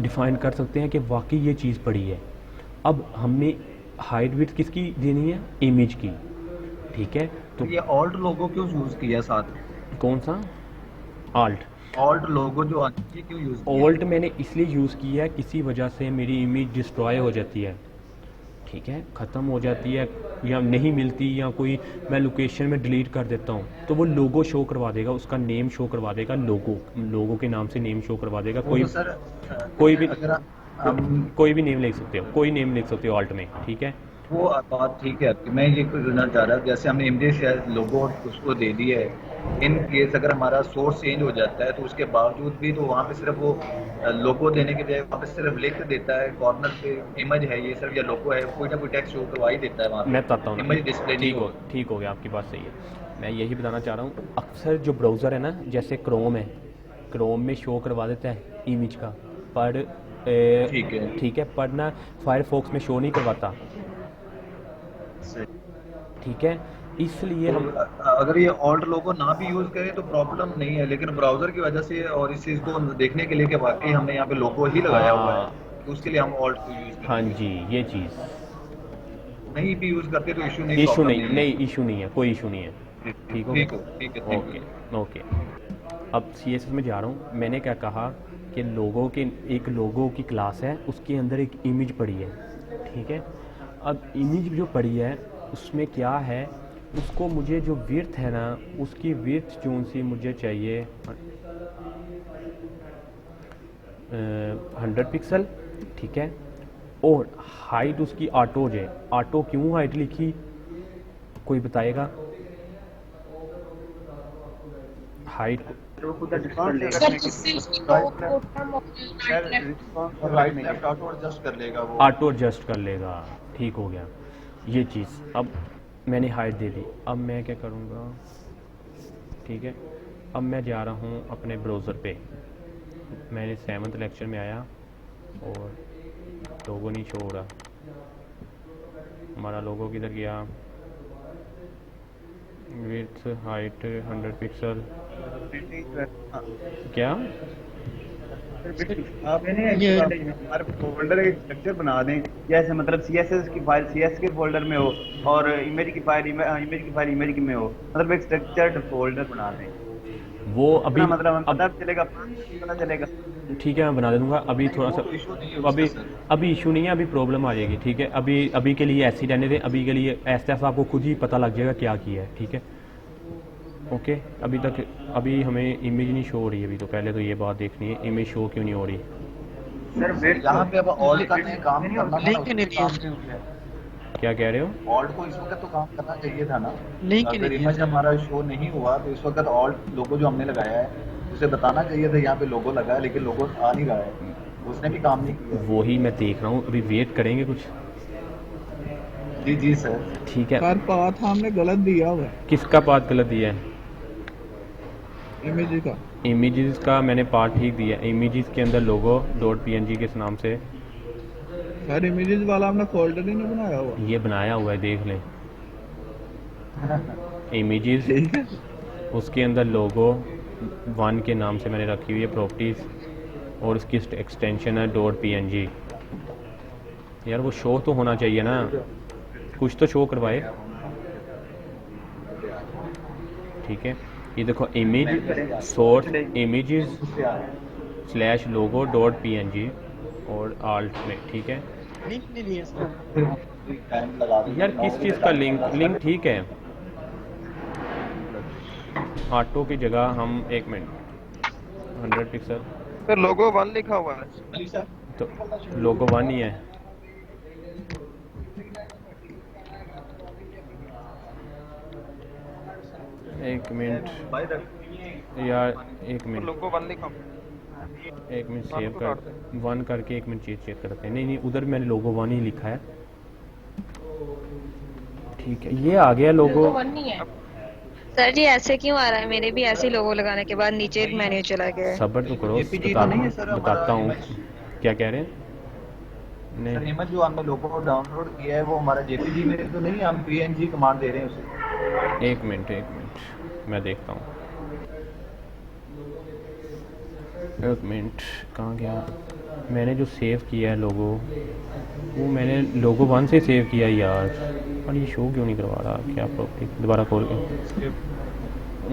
डिफ़ाइन कर सकते हैं कि वाकई ये चीज़ पड़ी है। अब हमें हाइट विड्थ किसकी देनी है, इमेज की, ठीक है। तो ये ऑल्ट लोगो क्यों यूज किया साथ में? कौन सा आल्ट? ऑल्ट लोगो जो आती है क्यों यूज किया? ऑल्ट मैंने इसलिए यूज़ किया है, किसी वजह से मेरी इमेज डिस्ट्रॉय हो जाती है, ठीक है, ख़त्म हो जाती है या नहीं मिलती, या कोई मैं लोकेशन में डिलीट कर देता हूँ तो वो लोगो शो करवा देगा, उसका नेम शो करवा देगा, लोगो के नाम से नेम शो करवा देगा। कोई सर कोई भी अगर हम कोई भी नेम लिख सकते हो, कोई नेम लिख सकते हो ऑल्ट में, ठीक है। वो बात ठीक है आपकी, मैं ये कहना चाह रहा जैसे हमने इमेज लोगो उसको दे दिया है, इन केस अगर हमारा सोर्स चेंज हो जाता है तो उसके बावजूद भी तो वहाँ पे सिर्फ वो लोगो देने के बजाय वहाँ पे सिर्फ लिख देता है कॉर्नर पे इमेज है ये सिर्फ, या लोगो है, कोई ना कोई टेक्स्ट शो करवा ही देता है वहाँ पे। मैं बताता हूँ, इमेज डिस्प्ले नहीं हो। ठीक हो गया, आपकी बात सही है। मैं यही बताना चाह रहा हूँ, अक्सर जो ब्राउज़र है ना, जैसे क्रोम है, क्रोम में शो करवा देता है इमेज का, पर ठीक है, पर ना फायरफॉक्स में शो नहीं करवाता, ठीक है। इसलिए हम अगर ये ऑल्ट लोगो ना भी यूज करें तो प्रॉब्लम नहीं है, लेकिन ब्राउजर की वजह से और इस चीज को देखने के लिए कि वाकई हमने यहाँ पे लोगो ही लगाया हुआ है, तो उसके लिए हम ऑल्ट को यूज करते हैं। हाँ जी, ये चीज़ नहीं भी यूज करते तो इशू नहीं इशू नहीं है, कोई इशू नहीं है, ठीक हो, ठीक है। ओके। अब CSS में जा रहा हूँ। मैंने क्या कहा कि एक लोगो की क्लास है, उसके अंदर एक इमेज पड़ी है, ठीक है। अब इमेज जो पड़ी है उसमें क्या है, उसको मुझे जो विड्थ है ना, उसकी विड्थ जो सी मुझे चाहिए 100 पिक्सल, ठीक है। और हाइट उसकी ऑटो है। ऑटो क्यों हाइट लिखी, कोई बताएगा? हाइट तो वो खुद एडजस्ट कर लेगा। सर जिससे उसकी राइट लेफ्ट ऑटो एडजस्ट कर लेगा वो। ऑटो एडजस्ट कर लेगा, ठीक हो गया ये चीज़। अब मैंने हाइट दे दी, अब मैं क्या करूँगा, ठीक है। अब मैं जा रहा हूँ अपने ब्राउज़र पे, मैंने 7th लेक्चर में आया और लोगो नहीं शो हो रहा, हमारा लोगो किधर गया, विड्थ हाइट 100 पिक्सल, क्या हमारे फोल्डर एक स्ट्रक्चर बना दें, जैसे मतलब CSS की फाइल CSS के फोल्डर में हो और इमेज की फाइल इमेज में हो, मतलब एक स्ट्रक्चर्ड फोल्डर बना दें। वो अभी मतलब हमें पता चलेगा, ठीक है, मैं बना दे दूँगा। अभी थोड़ा सा अभी इशू नहीं है, अभी प्रॉब्लम आ जाएगी, ठीक है। अभी के लिए ऐसे ही रहने दें, अभी के लिए ऐसा आपको खुद ही पता लग जाएगा क्या किया है, ठीक है, ओके। अभी हमें इमेज नहीं शो हो रही है, अभी तो पहले तो ये बात देखनी है इमेज शो क्यों नहीं हो रही। सर यहाँ पे अब ऑल्ट का काम करना था, क्या कह रहे हो? ऑल्ट को इस वक्त तो काम करना चाहिए था ना, अगर इमेज हमारा शो नहीं हुआ तो इस वक्त ऑल्ट लोगो जो हमने लगाया है उसे बताना चाहिए था यहाँ पे लोगो लगा है, लेकिन लोगो आ नहीं रहा है, उसने भी काम नहीं किया। वही मैं देख रहा हूँ, अभी वेट करेंगे कुछ। जी जी सर। ठीक है, सर पाथ हमने गलत दिया हुआ है किसका पाथ गलत दिया है? इमेज का। इमेजेस का मैंने पार्ट ठीक दिया। इमेजेस के अंदर लोगो डॉट png के नाम से सर इमेजेस वाला हमने फोल्डर ही नहीं बनाया हुआ। ये बनाया हुआ है, देख लें। इमेजेस, ठीक है। उसके अंदर लोगो 1 के नाम से मैंने रखी हुई है प्रॉपर्टीज़, और इसकी एक्सटेंशन है डॉट png। यार वो शो तो होना चाहिए ना, कुछ तो शो करवाए। ठीक है, ये देखो इमेज सोर्स इमेजेस स्लैश लोगो डॉट png और आल्ट में। ठीक है लिंक नहीं लिया सर। टाइम लगा देंगे। यार, किस चीज़ का लिंक ठीक है। ऑटो की जगह हम 1 मिनट 100 पिक्सल, सर लोगो 1 लिखा हुआ है। तो लोगो 1 ही है। एक मिनट यार, 1 तो मिनट लोगो 1 लिखा हुआ है। 1 मिनट सेव कर 1 करके 1 मिनट चेक करते हैं। नहीं नहीं, उधर मैंने लोगो 1 ही लिखा है। ठीक है, ये आ गया लोगो। सर जी ऐसे क्यों आ रहा है? मेरे भी ऐसे ही लोगो लगाने के बाद नीचे मेन्यू चला गया है। सब्र तो करो, JPG तो नहीं है सर हमारा बताता हूँ। image? क्या कह रहे हैं? नहीं, सर इमेज जो हमने लोगो डाउनलोड किया है वो हमारा जेपीजी में तो नहीं, हम पीएनजी कमांड दे रहे हैं उसे। 1 मिनट मैं देखता हूँ। 1 मिनट, कहाँ गया? मैंने जो सेव किया है लोगो, वो मैंने लोगो 1 से सेव किया है यार। और ये शो क्यों नहीं करवा रहा? क्या प्रॉपर्टी दोबारा खोल के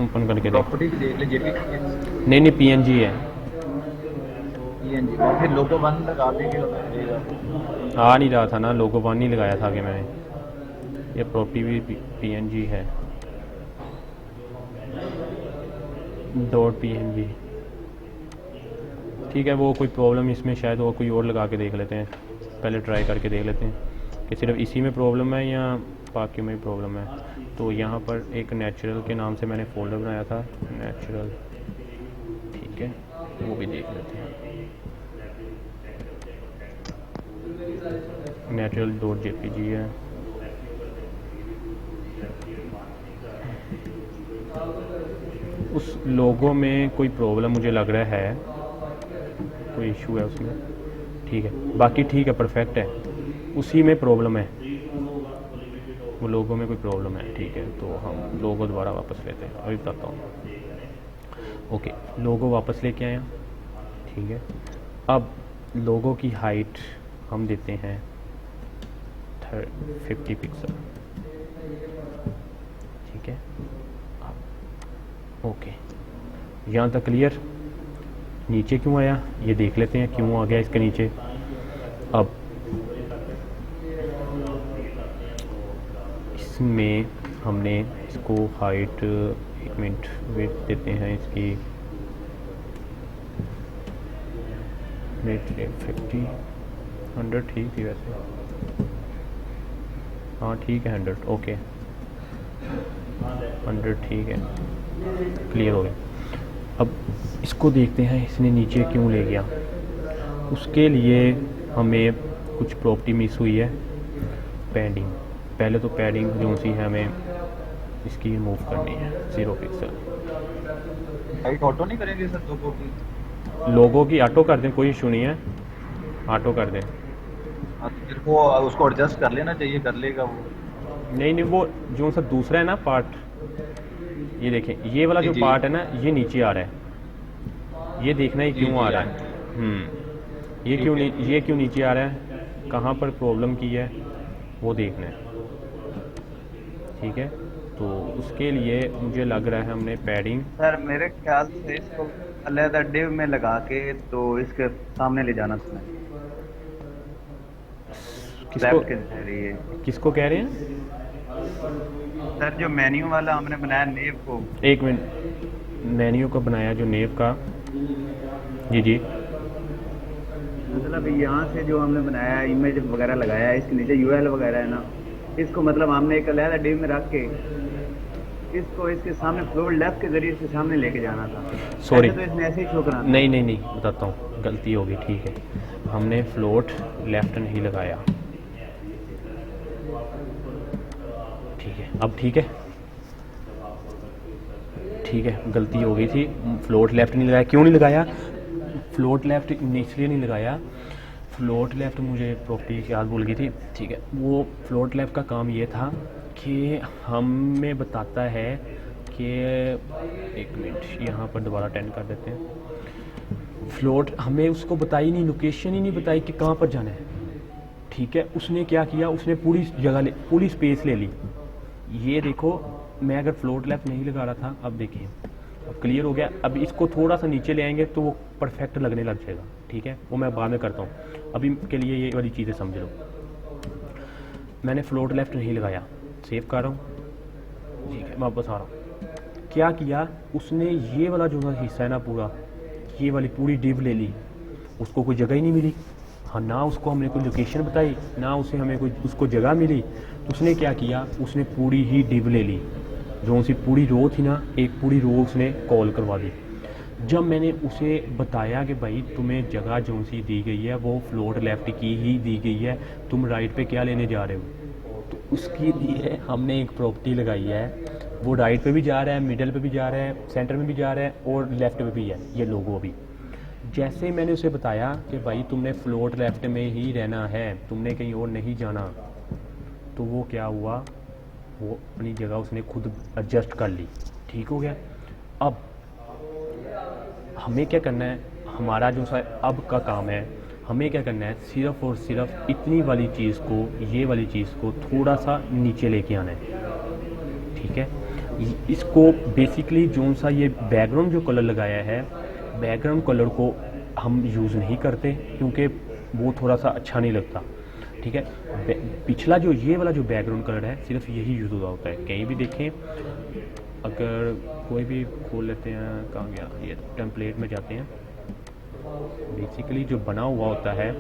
ओपन करके देख। प्रॉपर्टी देख ले जेपीजी। नहीं png है। पीएनजी और फिर लोगो 1 लगा देंगे तो मिलेगा। आ नहीं रहा था ना, लोगो 1 ही लगाया था कि मैंने। ये प्रॉपर्टी भी png है डॉट png। ठीक है, वो कोई प्रॉब्लम इसमें शायद वो कोई और लगा के देख लेते हैं, पहले ट्राई करके देख लेते हैं कि सिर्फ इसी में प्रॉब्लम है या बाकी में प्रॉब्लम है। तो यहाँ पर एक नेचुरल के नाम से मैंने फोल्डर बनाया था, नेचुरल। ठीक है, वो भी देख लेते हैं। नेचुरल डॉट jpg है। उस लोगो में कोई प्रॉब्लम मुझे लग रहा है, कोई इशू है उसमें। ठीक है, बाकी ठीक है, परफेक्ट है। उसी में प्रॉब्लम है, वो लोगों में कोई प्रॉब्लम है। ठीक है, तो हम लोगो दोबारा वापस लेते हैं, अभी बताता हूँ। ओके, लोगो वापस लेके आए। ठीक है, अब लोगो की हाइट हम देते हैं 50 पिक्सल। ठीक है, ओके, यहाँ तक क्लियर। नीचे क्यों आया ये देख लेते हैं, क्यों आ गया इसके नीचे। अब इसमें हमने इसको हाइट 1 मिनट वेट देते हैं इसकी 50 100 ठीक थी वैसे। हाँ ठीक है, 100 ओके, 100 ठीक है, क्लियर हो गया। अब इसको देखते हैं इसने नीचे क्यों ले गया। उसके लिए हमें कुछ प्रॉपर्टी मिस हुई है, पैडिंग। पहले तो पैडिंग जो सी है हमें इसकी रिमूव करनी है, 0 पिक्सल। हाइट ऑटो नहीं करेंगे सर लोगों की? लोगों की ऑटो कर दें, कोई इशू नहीं है, ऑटो कर दें। फिर वो उसको एडजस्ट कर लेना चाहिए, कर लेगा वो। नहीं, वो जो सा दूसरा है ना पार्ट, ये देखें, ये वाला जो जी। पार्ट है ना, ये नीचे आ रहा है। ये देखना ही क्यों आ रहा है। ये क्यों नीचे आ रहा है, कहाँ पर प्रॉब्लम की है वो देखना है। ठीक है, तो उसके लिए मुझे लग रहा है हमने पैडिंग। सर मेरे ख्याल से इसको अलग डिव में लगा के तो इसके सामने ले जाना था। किसको कह रहे हैं? सर जो मेन्यू वाला हमने बनाया नेव को, 1 मिनट, मेन्यू को बनाया जो नेव का, जी मतलब यहाँ से जो हमने बनाया इमेज वगैरह लगाया, इसके नीचे यूएल वगैरह है ना, इसको मतलब हमने एक अलग डिव में रख के इसको इसके सामने फ्लोर लेफ्ट के जरिए इसके सामने लेके जाना था। सॉरी, तो इसने ऐसे ही शो करा। नहीं बताता हूँ, गलती होगी। ठीक है, हमने फ्लोट लेफ्ट नहीं लगाया, ठीक है, अब ठीक है, ठीक है, गलती हो गई थी, फ्लोट लेफ्ट नहीं लगाया। क्यों नहीं लगाया? फ्लोट लेफ्ट इसलिए नहीं लगाया, फ्लोट लेफ्ट मुझे प्रॉपर्टी की याद भूल गई थी। ठीक है, वो फ्लोट लेफ्ट का काम ये था कि हमें बताता है कि, एक मिनट यहाँ पर दोबारा अटेंड कर देते हैं। फ्लोट हमें उसको बताई नहीं, लोकेशन ही नहीं बताई कि कहाँ पर जाना है। ठीक है, उसने क्या किया, उसने पूरी जगह पूरी स्पेस ले ली। ये देखो, मैं अगर फ्लोट लेफ्ट नहीं लगा रहा था, अब देखिए, अब क्लियर हो गया। अब इसको थोड़ा सा नीचे ले आएंगे तो वो परफेक्ट लगने लग जाएगा। ठीक है, वो मैं बाद में करता हूँ, अभी के लिए ये वाली चीज़ें समझ लो। मैंने फ्लोट लेफ्ट नहीं लगाया, सेव कर रहा हूँ। ठीक है, मैं वापस आ रहा हूँ। क्या किया उसने, ये वाला जो हिस्सा है ना पूरा, ये वाली पूरी डिव ले ली। उसको कोई जगह ही नहीं मिली। हाँ, ना उसको हमने कोई लोकेशन बताई, ना उसे हमें कोई उसको जगह मिली। तो उसने क्या किया, उसने पूरी ही डिव ले ली। जो सी पूरी रो थी ना, एक पूरी रो उसने कॉल करवा दी। जब मैंने उसे बताया कि भाई तुम्हें जगह जो सी दी गई है वो फ्लोट लेफ्ट की ही दी गई है, तुम राइट पे क्या लेने जा रहे हो, तो उसके लिए हमने एक प्रॉपर्टी लगाई है। वो राइट पे भी जा रहा है, मिडल पे भी जा रहा है, सेंटर में भी जा रहा है और लेफ्ट पे भी है, ये लोगो भी। जैसे ही मैंने उसे बताया कि भाई तुमने फ्लोट लेफ्ट में ही रहना है, तुमने कहीं और नहीं जाना, तो वो क्या हुआ, वो अपनी जगह उसने खुद एडजस्ट कर ली। ठीक हो गया। अब हमें क्या करना है, हमारा जो सा अब का काम है, हमें क्या करना है, सिर्फ और सिर्फ इतनी वाली चीज़ को, ये वाली चीज़ को थोड़ा सा नीचे लेके आना है। ठीक है, इसको बेसिकली जो सा ये बैकग्राउंड जो कलर लगाया है, बैकग्राउंड कलर को हम यूज़ नहीं करते क्योंकि वो थोड़ा सा अच्छा नहीं लगता। ठीक है, पिछला जो ये वाला जो बैकग्राउंड कलर है सिर्फ यही यूज़ होता है। कहीं भी देखें, अगर कोई भी खोल लेते हैं, कहाँ गया ये, टेम्पलेट में जाते हैं, बेसिकली जो बना हुआ होता है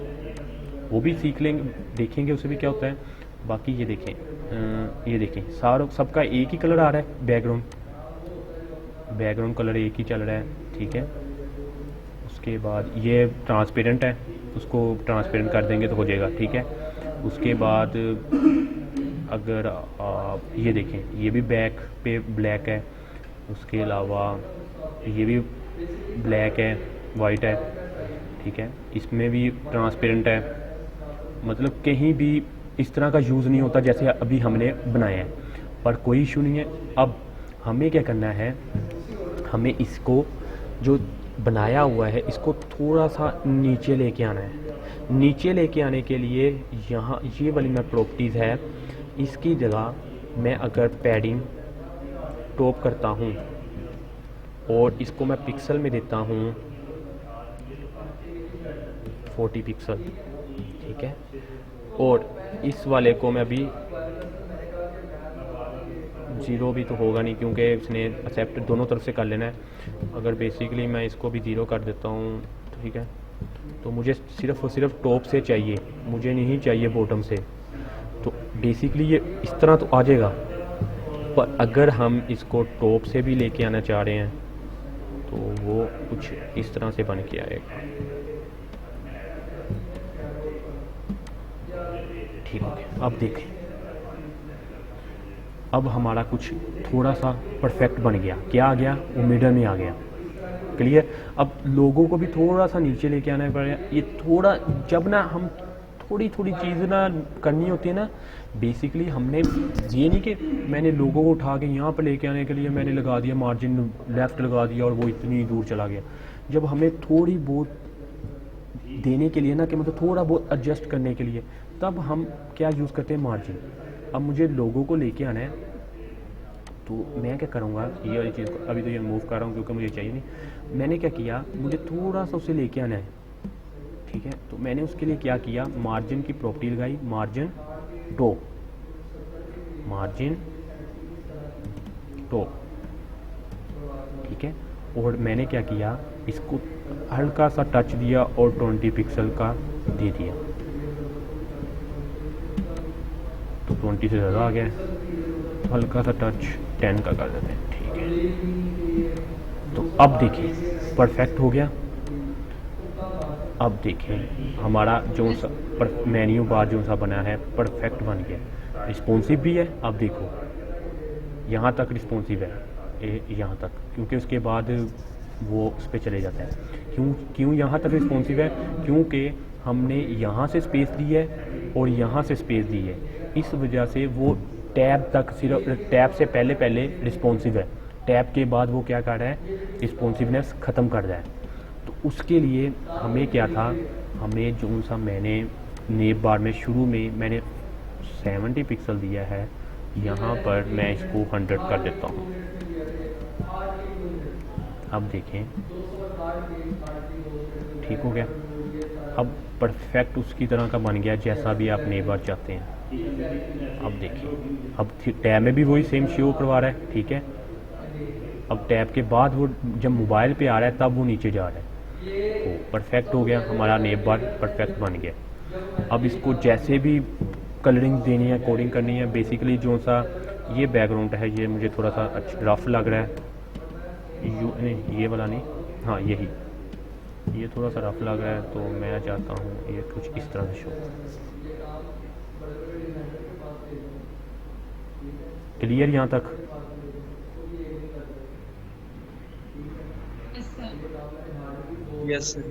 वो भी सीख लेंगे, देखेंगे उसे भी क्या होता है। बाकी ये देखें, ये देखें, सारों सबका एक ही कलर आ रहा है, बैकग्राउंड कलर एक ही चल रहा है। ठीक है, उसके बाद ये ट्रांसपेरेंट है, उसको ट्रांसपेरेंट कर देंगे तो हो जाएगा। ठीक है, उसके बाद अगर आप ये देखें, ये भी बैक पे ब्लैक है, उसके अलावा ये भी ब्लैक है, वाइट है। ठीक है, इसमें भी ट्रांसपेरेंट है, मतलब कहीं भी इस तरह का यूज़ नहीं होता जैसे अभी हमने बनाया है, पर कोई इशू नहीं है। अब हमें क्या करना है, हमें इसको जो बनाया हुआ है इसको थोड़ा सा नीचे लेके आना है। नीचे लेके आने के लिए यहाँ ये वाली मैं प्रॉपर्टीज़ है, इसकी जगह मैं अगर पैडिंग टॉप करता हूँ और इसको मैं पिक्सल में देता हूँ 40 पिक्सल। ठीक है, और इस वाले को मैं अभी 0 भी तो होगा नहीं क्योंकि इसने एक्सेप्ट दोनों तरफ से कर लेना है। अगर बेसिकली मैं इसको भी 0 कर देता हूँ, ठीक है, तो मुझे सिर्फ और सिर्फ टॉप से चाहिए, मुझे नहीं चाहिए बॉटम से। तो बेसिकली ये इस तरह तो आ जाएगा, पर अगर हम इसको टॉप से भी लेके आना चाह रहे हैं तो वो कुछ इस तरह से बन के आएगा। ठीक हो गया। अब देखें, अब हमारा कुछ थोड़ा सा परफेक्ट बन गया। क्या आ गया, वो मिडल में आ गया। क्लियर। अब लोगों को भी थोड़ा सा नीचे लेके आना पड़ेगा। ये थोड़ा, जब ना हम थोड़ी थोड़ी चीज़ ना करनी होती है ना, बेसिकली हमने ये नहीं कि मैंने लोगों को उठा के यहाँ पर लेके आने के लिए मैंने लगा दिया मार्जिन लेफ़्ट लगा दिया और वो इतनी दूर चला गया। जब हमें थोड़ी बहुत देने के लिए ना, कि मतलब थोड़ा बहुत एडजस्ट करने के लिए, तब हम क्या यूज़ करते हैं, मार्जिन। अब मुझे लोगों को लेके आना है तो मैं क्या करूँगा, ये वाली चीज़ को अभी तो ये मूव कर रहा हूँ क्योंकि मुझे चाहिए नहीं। मैंने क्या किया, मुझे थोड़ा सा उसे लेके आना है। ठीक है, तो मैंने उसके लिए क्या किया, मार्जिन की प्रॉपर्टी लगाई, मार्जिन टॉप, मार्जिन टॉप। ठीक है, और मैंने क्या किया, इसको हल्का सा टच दिया और 20 पिक्सल का दे दिया, तो 20 से ज़्यादा आ गया, तो हल्का सा टच 10 का कर देते हैं। ठीक है, तो अब देखिए परफेक्ट हो गया। अब देखें हमारा जो सा मेन्यू बार जो सा बना है परफेक्ट बन गया, रिस्पॉन्सिव भी है। अब देखो यहाँ तक रिस्पॉन्सिव है, यहाँ तक, क्योंकि उसके बाद वो उस पर चले जाता है। क्यों यहाँ तक रिस्पॉन्सिव है? क्योंकि हमने यहाँ से स्पेस दी है और यहाँ से स्पेस दी है, इस वजह से वो टैब तक सिर्फ टैब से पहले रिस्पॉन्सिव है, टैब के बाद वो क्या कर रहा है, रिस्पॉन्सिवनेस ख़त्म कर रहा है। तो उसके लिए हमें क्या था, हमें जो सा मैंने नेब बार में शुरू में मैंने 70 पिक्सल दिया है, यहाँ पर मैं इसको 100 कर देता हूँ। अब देखें ठीक हो गया, अब परफेक्ट उसकी तरह का बन गया जैसा भी आप नेब बार चाहते हैं। अब देखिए, अब टैब में भी वही सेम शो करवा रहा है, ठीक है। अब टैब के बाद वो जब मोबाइल पे आ रहा है तब वो नीचे जा रहा है, तो परफेक्ट हो गया, हमारा नेब बार परफेक्ट बन गया। अब इसको जैसे भी कलरिंग देनी है, कोडिंग करनी है, बेसिकली जो सा ये बैकग्राउंड है ये मुझे थोड़ा सा रफ लग रहा है, नहीं ये वाला नहीं, हाँ यही, ये थोड़ा सा रफ लग रहा है, तो मैं चाहता हूँ ये कुछ इस तरह से शो। क्लियर यहाँ तक? Yes sir.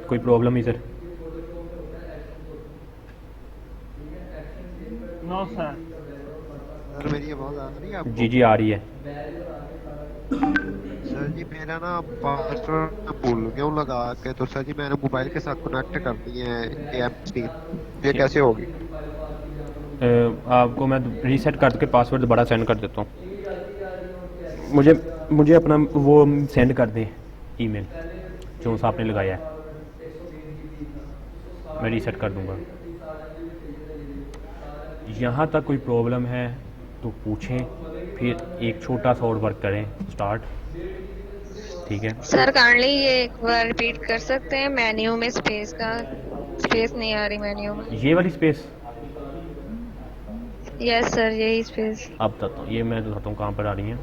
कोई प्रॉब्लम नहीं सर? No sir. सर मेरी आवाज़ आ रही है आपको? जी आ रही है। सर जी मेरा ना पासवर्ड भूल गया हूँ लगा के, तो सर जी मैंने मोबाइल के साथ कनेक्ट कर दी है ये कैसे होगी? आपको मैं रीसेट करके पासवर्ड दोबारा सेंड कर देता हूँ। मुझे अपना वो सेंड कर दें ईमेल जो सा आपने लगाया है, मैं रीसेट कर दूंगा। यहाँ तक कोई प्रॉब्लम है तो पूछें, फिर एक छोटा सा और वर्क करें स्टार्ट, ठीक है सर काइंडली ये एक बार रिपीट कर सकते हैं? मेन्यू में स्पेस नहीं आ रही मेन्यू में, ये वाली स्पेस। यस सर यही स्पेस। अब बताता हूँ, ये मैं बताता हूँ कहाँ पर आ रही है।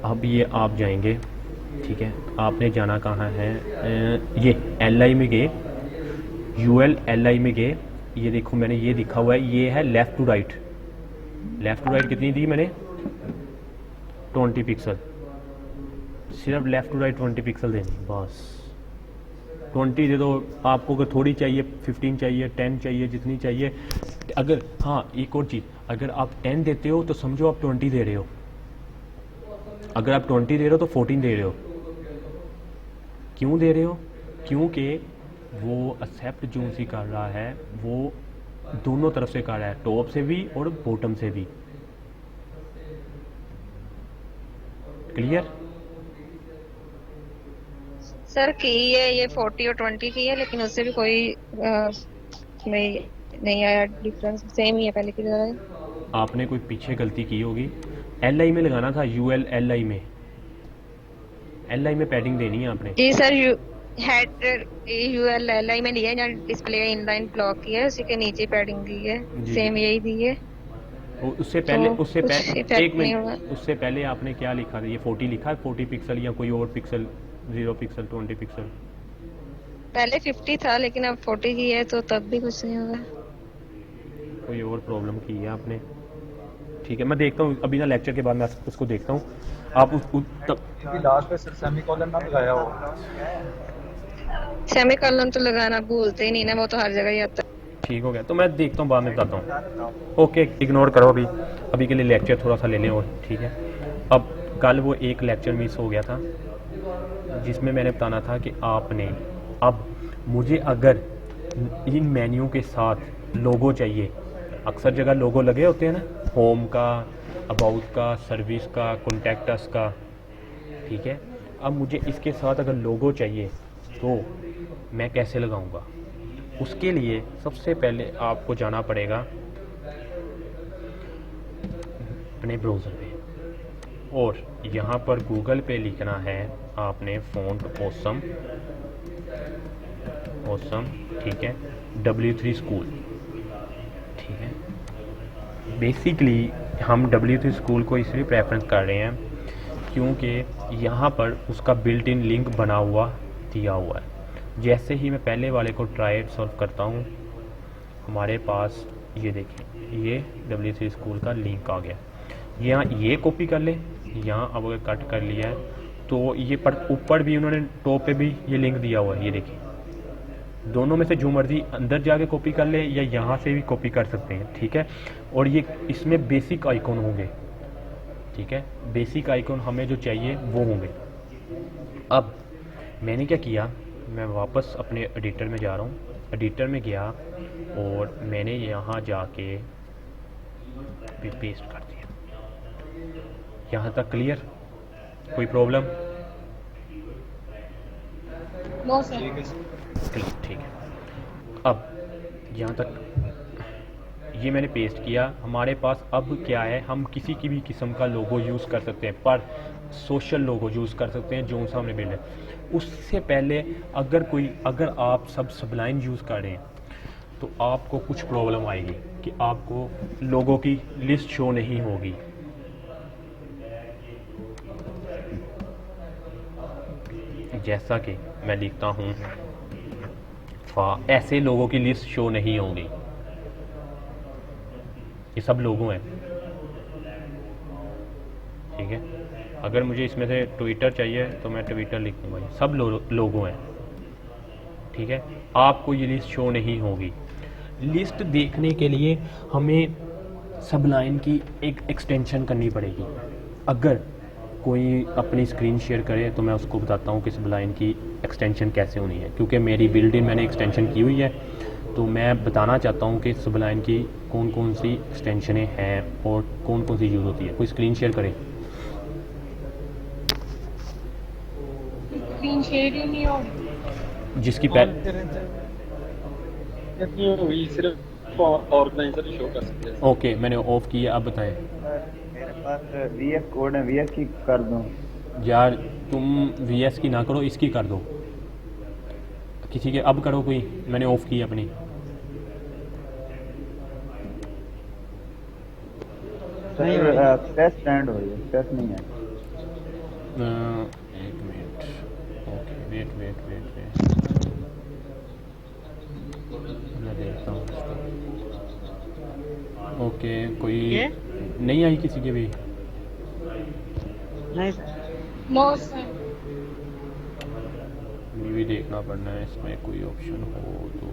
अब ये आप जाएंगे, ठीक है, आपने जाना कहाँ है, ये LI में गए, UL LI में गए, ये देखो मैंने ये लिखा हुआ है, ये है left to right. Left to right कितनी दी मैंने? 20 पिक्सल, सिर्फ लेफ़्ट टू राइट 20 पिक्सल देनी, बस 20 दे दो। आपको अगर थोड़ी चाहिए 15 चाहिए, 10 चाहिए, जितनी चाहिए। अगर हाँ एक और चीज़, अगर आप 10 देते हो तो समझो आप 20 दे रहे हो, अगर आप 20 दे रहे हो तो 14 दे रहे हो। क्यों दे रहे हो? क्योंकि वो एक्सेप्ट जो सी कर रहा है वो दोनों तरफ से कर रहा है, टॉप से भी और बॉटम से भी। क्लियर? सर की है ये 40 और 20 की है, लेकिन उससे भी कोई नहीं आया डिफरेंस, सेम ही है पहले की तरह। आपने कोई पीछे गलती की होगी, LI में लगाना था, UL LI में, LI में पैडिंग देनी है आपने। जी सर, UL LI में लिया है, जहाँ डिस्प्ले इनलाइन ब्लॉक की है उसी के नीचे पैडिंग दी है, सेम यही दी है। उससे पहले तो एक मिनट, उससे पहले आपने क्या लिखा था? ये 40 लिखा है, 40 पिक्सल या कोई और पिक्सल, 0 पिक्सल, 20 पिक्सल? पहले 50 था लेकिन अब 40 की है, तो तब भी कुछ नहीं होगा। कोई और प्रॉब्लम की है आपने? ठीक है, मैं देखता हूँ अभी ना, लेक्चर के बाद मैं उसको देखता हूँ। आप लास्ट पे सर सेमीकोलन ना लगाया हो। सेमीकोलन तो लगाना भूलते ही नहीं ना, वो तो हर जगह ही आता है। ठीक हो गया, तो मैं देखता हूँ, बाद में बताता हूँ। ओके, इग्नोर करो अभी के लिए लेक्चर थोड़ा सा ले लें और, ठीक है। अब कल वो एक लेक्चर मिस हो गया था जिसमें मैंने बताना था कि आपने, अब मुझे अगर इन मेन्यू के साथ लोगो चाहिए, अक्सर जगह लोगो लगे होते हैं ना, होम का, अबाउट का, सर्विस का, कॉन्टैक्ट का, ठीक है। अब मुझे इसके साथ अगर लोगो चाहिए तो मैं कैसे लगाऊंगा? उसके लिए सबसे पहले आपको जाना पड़ेगा अपने ब्राउज़र पे, और यहाँ पर गूगल पे लिखना है आपने फ़ॉन्ट ऑसम, ठीक है, W3 स्कूल, ठीक है। बेसिकली हम W3 स्कूल को इसलिए प्रेफरेंस कर रहे हैं क्योंकि यहाँ पर उसका बिल्ट इन लिंक बना हुआ दिया हुआ है। जैसे ही मैं पहले वाले को ट्राई सॉल्व करता हूँ, हमारे पास ये देखिए ये WC स्कूल का लिंक आ गया। यहाँ ये कॉपी कर ले, यहाँ अब अगर कट कर लिया है तो ये पर ऊपर भी उन्होंने टॉप पे भी ये लिंक दिया हुआ है। ये देखिए दोनों में से जो मर्जी अंदर जाके कॉपी कर ले या यहाँ से भी कॉपी कर सकते हैं, ठीक है। और ये इसमें बेसिक आइकॉन होंगे, ठीक है, बेसिक आइकॉन हमें जो चाहिए वो होंगे। अब मैंने क्या किया, मैं वापस अपने एडिटर में जा रहा हूँ। एडिटर में गया और मैंने यहाँ जाके पेस्ट कर दिया। यहाँ तक क्लियर, कोई प्रॉब्लम? No sir. ठीक है। अब यहाँ तक ये मैंने पेस्ट किया। हमारे पास अब क्या है, हम किसी की भी किस्म का लोगो यूज़ कर सकते हैं, पर सोशल लोगो यूज़ कर सकते हैं जो सा हमने बिल्ड है। उससे पहले अगर आप सब सबलाइन यूज़ कर रहे हैं तो आपको कुछ प्रॉब्लम आएगी कि आपको लोगों की लिस्ट शो नहीं होगी। जैसा कि मैं लिखता हूँ, ऐसे लोगों की लिस्ट शो नहीं होगी। ये सब लोगो हैं, ठीक है। अगर मुझे इसमें से ट्विटर चाहिए तो मैं ट्विटर लिखूँगा। ये सब लोगो हैं, ठीक है। आपको ये लिस्ट शो नहीं होगी। लिस्ट देखने के लिए हमें सबलाइन की एक एक्सटेंशन करनी पड़ेगी। अगर कोई अपनी स्क्रीन शेयर करे तो मैं उसको बताता हूँ कि सबलाइन की एक्सटेंशन कैसे होनी है, क्योंकि मेरी बिल्ड इन मैंने एक्सटेंशन की हुई है, तो मैं बताना चाहता हूँ कि सबलाइन की कौन कौन सी एक्सटेंशनें हैं और कौन कौन सी यूज़ होती है। कोई स्क्रीन शेयर करे। स्क्रीन शेयर ही नहीं होगी, जिसकी सिर्फ ऑर्गेनाइजर शो कर सकते हैं। ओके, मैंने ऑफ किया। अब बताएं। मेरे पास VS कोड है, VS की कर दूं? यार तुम VS की ना करो, इसकी कर दो किसी के। अब करो कोई, मैंने ऑफ की अपनी। टेस्ट स्टैंड हो रही है, टेस्ट नहीं है। एक मिनट, ओके, वेट मैं देखता हूँ। ओके, कोई नहीं आई किसी के भी? नहीं सर। No sir. ये भी देखना पड़ना है, इसमें कोई ऑप्शन हो तो।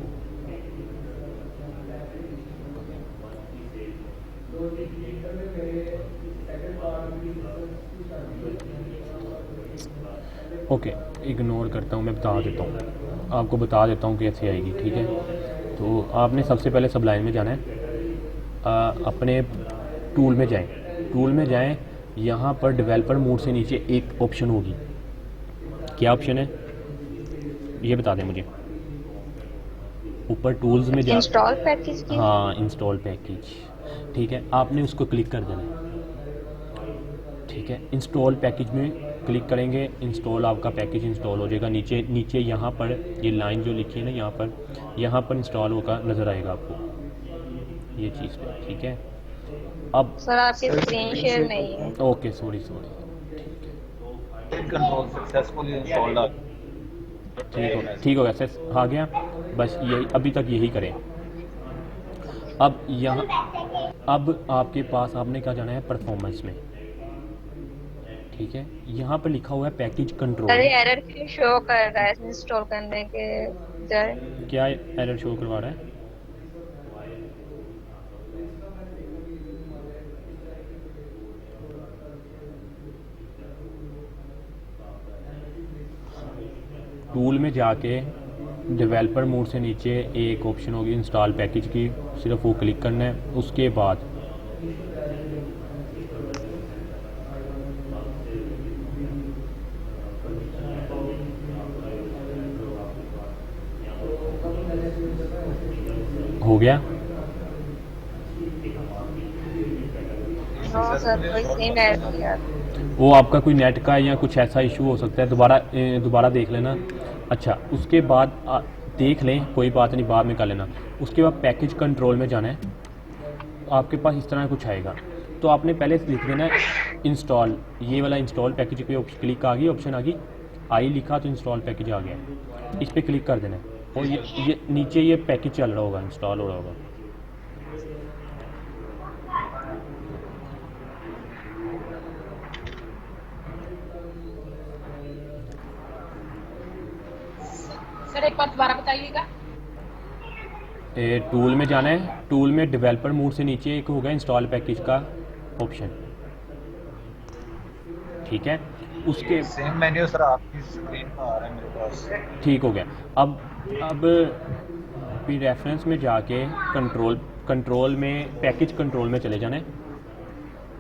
ओके, इग्नोर करता हूँ, मैं बता देता हूँ आपको, बता देता हूँ कैसे आएगी, ठीक है। तो आपने सबसे पहले सबलाइन में जाना है, अपने टूल में जाएं, यहाँ पर डेवलपर मोड से नीचे एक ऑप्शन होगी। क्या ऑप्शन है ये बता दें मुझे। ऊपर टूल्स में इंस्टॉल पैकेज की। हाँ, इंस्टॉल पैकेज, ठीक है। आपने उसको क्लिक कर देना है, ठीक है। इंस्टॉल पैकेज में क्लिक करेंगे, इंस्टॉल आपका पैकेज इंस्टॉल हो जाएगा। नीचे यहाँ पर ये लाइन जो लिखी है ना, यहाँ पर इंस्टॉल होगा, नज़र आएगा आपको ये चीज़ पे, ठीक है। अब सर आपकी स्क्रीन शेयर नहीं है। Okay, sorry, control successfully installed. ठीक हो गया, एक्सेस आ गया। बस यही, अभी तक यही करें। अब आपके पास आपने क्या जाना है, परफॉर्मेंस में, ठीक है। यहाँ पर लिखा हुआ है पैकेज कंट्रोल। अरे एरर क्यों शो कर रहा है इंस्टॉल करने के बजाय? क्या एरर शो करवा रहा है? टूल में जाके डेवलपर मोड से नीचे एक ऑप्शन होगी इंस्टॉल पैकेज की, सिर्फ वो क्लिक करना है। उसके बाद हो गया। नो सर, कोई सेम एरर नहीं आ रहा। वो आपका कोई नेट का या कुछ ऐसा इशू हो सकता है, दोबारा देख लेना। अच्छा, उसके बाद देख लें, कोई बात नहीं, बाद में कर लेना। उसके बाद पैकेज कंट्रोल में जाना है, आपके पास इस तरह कुछ आएगा। तो आपने पहले लिख देना है इंस्टॉल, ये वाला इंस्टॉल पैकेज पे क्लिक आ गई, ऑप्शन आ गई, आई लिखा तो इंस्टॉल पैकेज आ गया, इस पर क्लिक कर देना है। और ये नीचे ये पैकेज चल रहा होगा, इंस्टॉल हो रहा होगा। सर एक बार दोबारा बताइएगा। टूल में जाना है, टूल में डेवलपर मोड से नीचे एक होगा इंस्टॉल पैकेज का ऑप्शन, ठीक है। उसके सेम मेन्यू सर आपकी स्क्रीन पर आ रहा है मेरे पास। ठीक हो गया। अब फिर रेफरेंस में जाके कंट्रोल में पैकेज कंट्रोल में चले जाना है।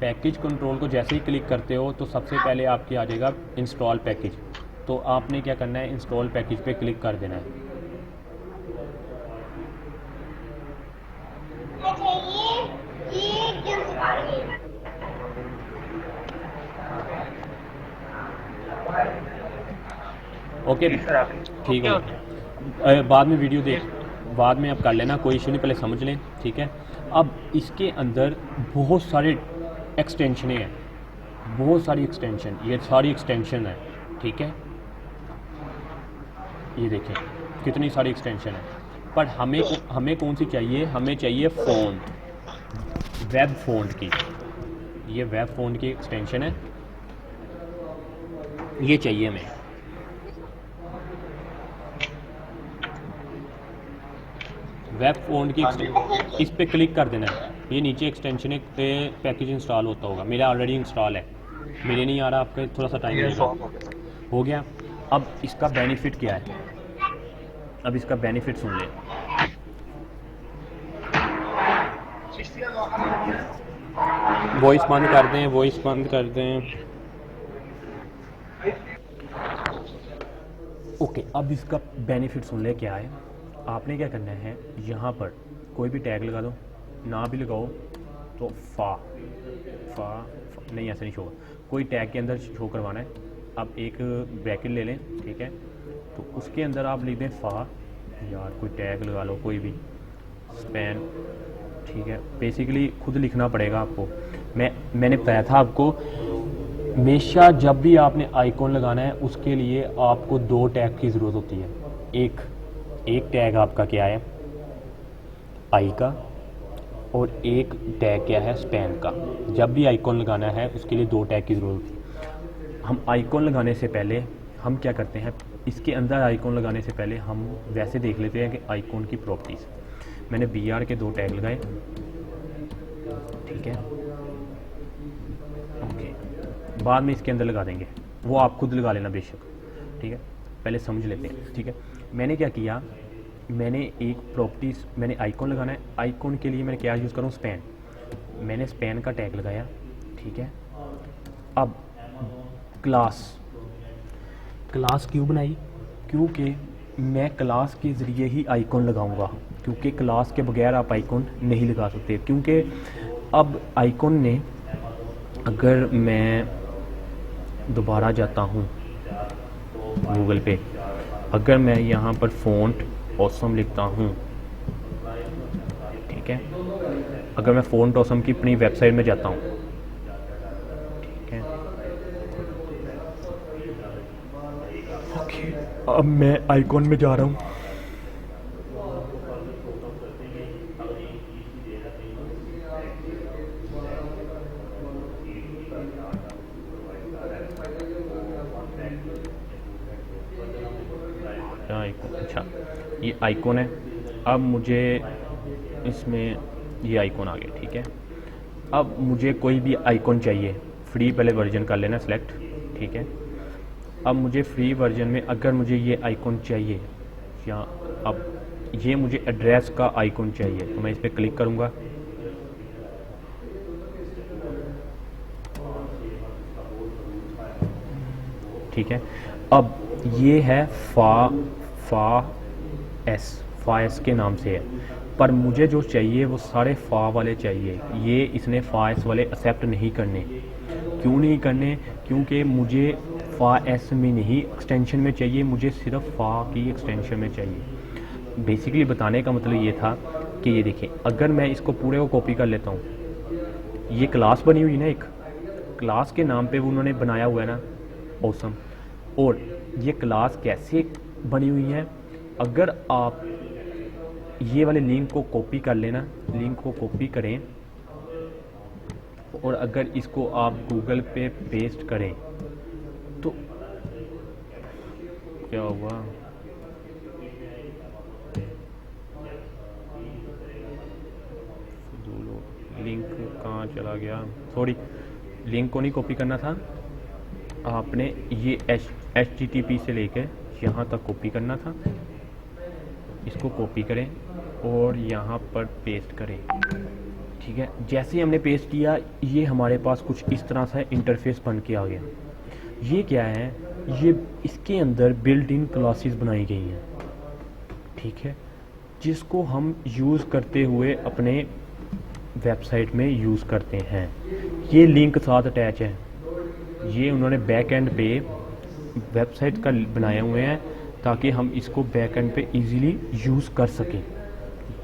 पैकेज कंट्रोल को जैसे ही क्लिक करते हो तो सबसे पहले आपके आ जाएगा इंस्टॉल पैकेज। तो आपने क्या करना है, इंस्टॉल पैकेज पे क्लिक कर देना है। ओके ठीक है, बाद में वीडियो देख, बाद में आप कर लेना, कोई इशू नहीं, पहले समझ लें, ठीक है। अब इसके अंदर बहुत सारे एक्सटेंशनें हैं, बहुत सारी एक्सटेंशन, ये सारी एक्सटेंशन है, ठीक है। ये देखें कितनी सारी एक्सटेंशन है, पर हमें कौन सी चाहिए, हमें चाहिए फ़ॉन्ट, वेब फ़ॉन्ट की। ये वेब फ़ॉन्ट की एक्सटेंशन है, ये चाहिए हमें। वेब फ़ॉन्ट की इस पे क्लिक कर देना है। ये नीचे एक्सटेंशन पे पैकेज इंस्टॉल होता होगा, मेरा ऑलरेडी इंस्टॉल है, मेरे नहीं आ रहा, आपका थोड़ा सा टाइम लगेगा। हो गया। अब इसका बेनिफिट क्या है, अब इसका बेनिफिट सुन लें। वॉइस बंद कर दें, वॉइस बंद कर दें। ओके, अब इसका बेनिफिट सुन ले क्या है। आपने क्या करना है, यहाँ पर कोई भी टैग लगा दो, ना भी लगाओ तो फा नहीं, ऐसा नहीं शो, कोई टैग के अंदर शो करवाना है। अब एक ब्रैकेट ले लें, ठीक है, तो उसके अंदर आप लिख दें फा, यार कोई टैग लगा लो, कोई भी स्पैन, ठीक है। बेसिकली खुद लिखना पड़ेगा आपको, मैंने बताया था आपको, हमेशा जब भी आपने आइकॉन लगाना है उसके लिए आपको दो टैग की ज़रूरत होती है। एक टैग आपका क्या है, आई का, और एक टैग क्या है, स्पैन का। जब भी आइकॉन लगाना है उसके लिए दो टैग की ज़रूरत होती है। हम आइकॉन लगाने से पहले हम क्या करते हैं, इसके अंदर आइकॉन लगाने से पहले हम वैसे देख लेते हैं कि आइकॉन की प्रॉपर्टीज़। मैंने BR के दो टैग लगाए, ठीक है, ओके, बाद में इसके अंदर लगा देंगे, वो आप खुद लगा लेना बेशक, ठीक है, पहले समझ लेते हैं, ठीक है। मैंने क्या किया, मैंने एक प्रॉपर्टीज़, मैंने आइकॉन लगाना है, आइकॉन के लिए मैंने क्या यूज़ करूँ, स्पैन, मैंने स्पैन का टैग लगाया, ठीक है। अब क्लास क्यों बनाई, क्योंकि मैं क्लास के ज़रिए ही आइकॉन लगाऊंगा, क्योंकि क्लास के बगैर आप आइकॉन नहीं लगा सकते। क्योंकि अब आइकॉन ने, अगर मैं दोबारा जाता हूँ गूगल पे, अगर मैं यहाँ पर फ़ॉन्ट ऑसम लिखता हूँ, ठीक है, अगर मैं फ़ॉन्ट ऑसम की अपनी वेबसाइट में जाता हूँ, ठीक है, ओके, अब मैं आइकॉन में जा रहा हूँ, अच्छा ये आइकॉन है। अब मुझे इसमें ये आइकॉन आ गया, ठीक है। अब मुझे कोई भी आइकॉन चाहिए, फ्री पहले वर्जन कर लेना सेलेक्ट, ठीक है। अब मुझे फ्री वर्जन में अगर मुझे ये आइकॉन चाहिए, या अब ये मुझे एड्रेस का आइकॉन चाहिए, तो मैं इस पर क्लिक करूँगा, ठीक है। अब ये है फा एस के नाम से है, पर मुझे जो चाहिए वो सारे फा वाले चाहिए। ये इसने फा एस वाले एक्सेप्ट नहीं करने। क्यों नहीं करने, क्योंकि मुझे फा एस में नहीं एक्सटेंशन में चाहिए, मुझे सिर्फ फा की एक्सटेंशन में चाहिए। बेसिकली बताने का मतलब ये था कि ये देखिए, अगर मैं इसको पूरे को कॉपी कर लेता हूँ, ये क्लास बनी हुई ना, एक क्लास के नाम पे वो उन्होंने बनाया हुआ है ना, ऑसम। और ये क्लास कैसे बनी हुई है, अगर आप ये वाले लिंक को कॉपी कर लेना, लिंक को कॉपी करें और अगर इसको आप गूगल पे पेस्ट करें तो क्या हुआ, चला गया, सॉरी, लिंक को नहीं कॉपी करना था आपने, ये HTTP से लेकर यहाँ तक कॉपी करना था। इसको कॉपी करें और यहाँ पर पेस्ट करें, ठीक है। जैसे ही हमने पेस्ट किया ये हमारे पास कुछ इस तरह से इंटरफेस बन के आ गया। ये क्या है, ये इसके अंदर बिल्ट इन क्लासेस बनाई गई हैं, ठीक है, जिसको हम यूज़ करते हुए अपने वेबसाइट में यूज़ करते हैं। ये लिंक साथ अटैच है, ये उन्होंने बैक एंड पे वेबसाइट का बनाए हुए हैं ताकि हम इसको बैक एंड पे इजीली यूज़ कर सकें।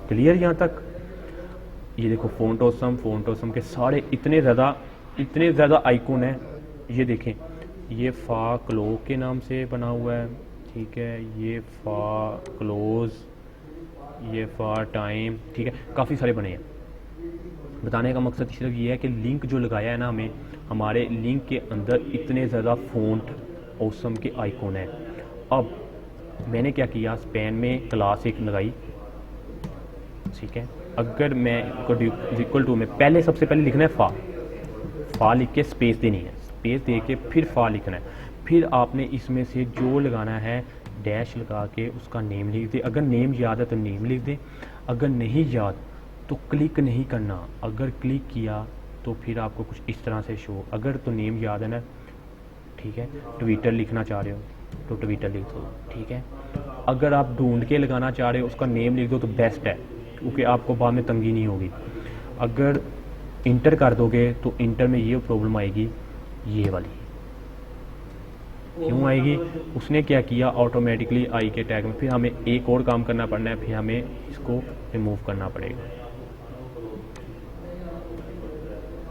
क्लियर यहाँ तक? ये देखो फ़ॉन्ट ऑसम के सारे इतने ज़्यादा आइकॉन हैं। ये देखें, ये फा क्लो के नाम से बना हुआ है, ठीक है, ये फा क्लोज, ये फा टाइम, ठीक है, काफ़ी सारे बने हैं। बताने का मकसद सिर्फ ये है कि लिंक जो लगाया है ना हमें, हमारे लिंक के अंदर इतने ज़्यादा फ़ॉन्ट ऑसम के आइकॉन है। अब मैंने क्या किया, स्पैन में क्लास एक लगाई, ठीक है। अगर मैं इक्वल टू में पहले सबसे पहले लिखना है फा लिख के स्पेस देनी है, स्पेस दे के फिर फा लिखना है। फिर आपने इसमें से जो लगाना है डैश लगा के उसका नेम लिख दे। अगर नेम याद है तो नेम लिख दे, अगर नहीं याद तो क्लिक नहीं करना। अगर क्लिक किया तो फिर आपको कुछ इस तरह से शो, अगर तो नेम याद है ना, ठीक है। ट्विटर लिखना चाह रहे हो तो ट्विटर लिख दो, ठीक है। अगर आप ढूंढ के लगाना चाह रहे हो उसका नेम लिख दो तो बेस्ट है, क्योंकि आपको बाद में तंगी नहीं होगी। अगर इंटर कर दोगे तो इंटर में ये प्रॉब्लम आएगी, ये वाली। क्यों आएगी? उसने क्या किया, ऑटोमेटिकली आई के टैग में। फिर हमें एक और काम करना पड़ना है, फिर हमें इसको रिमूव करना पड़ेगा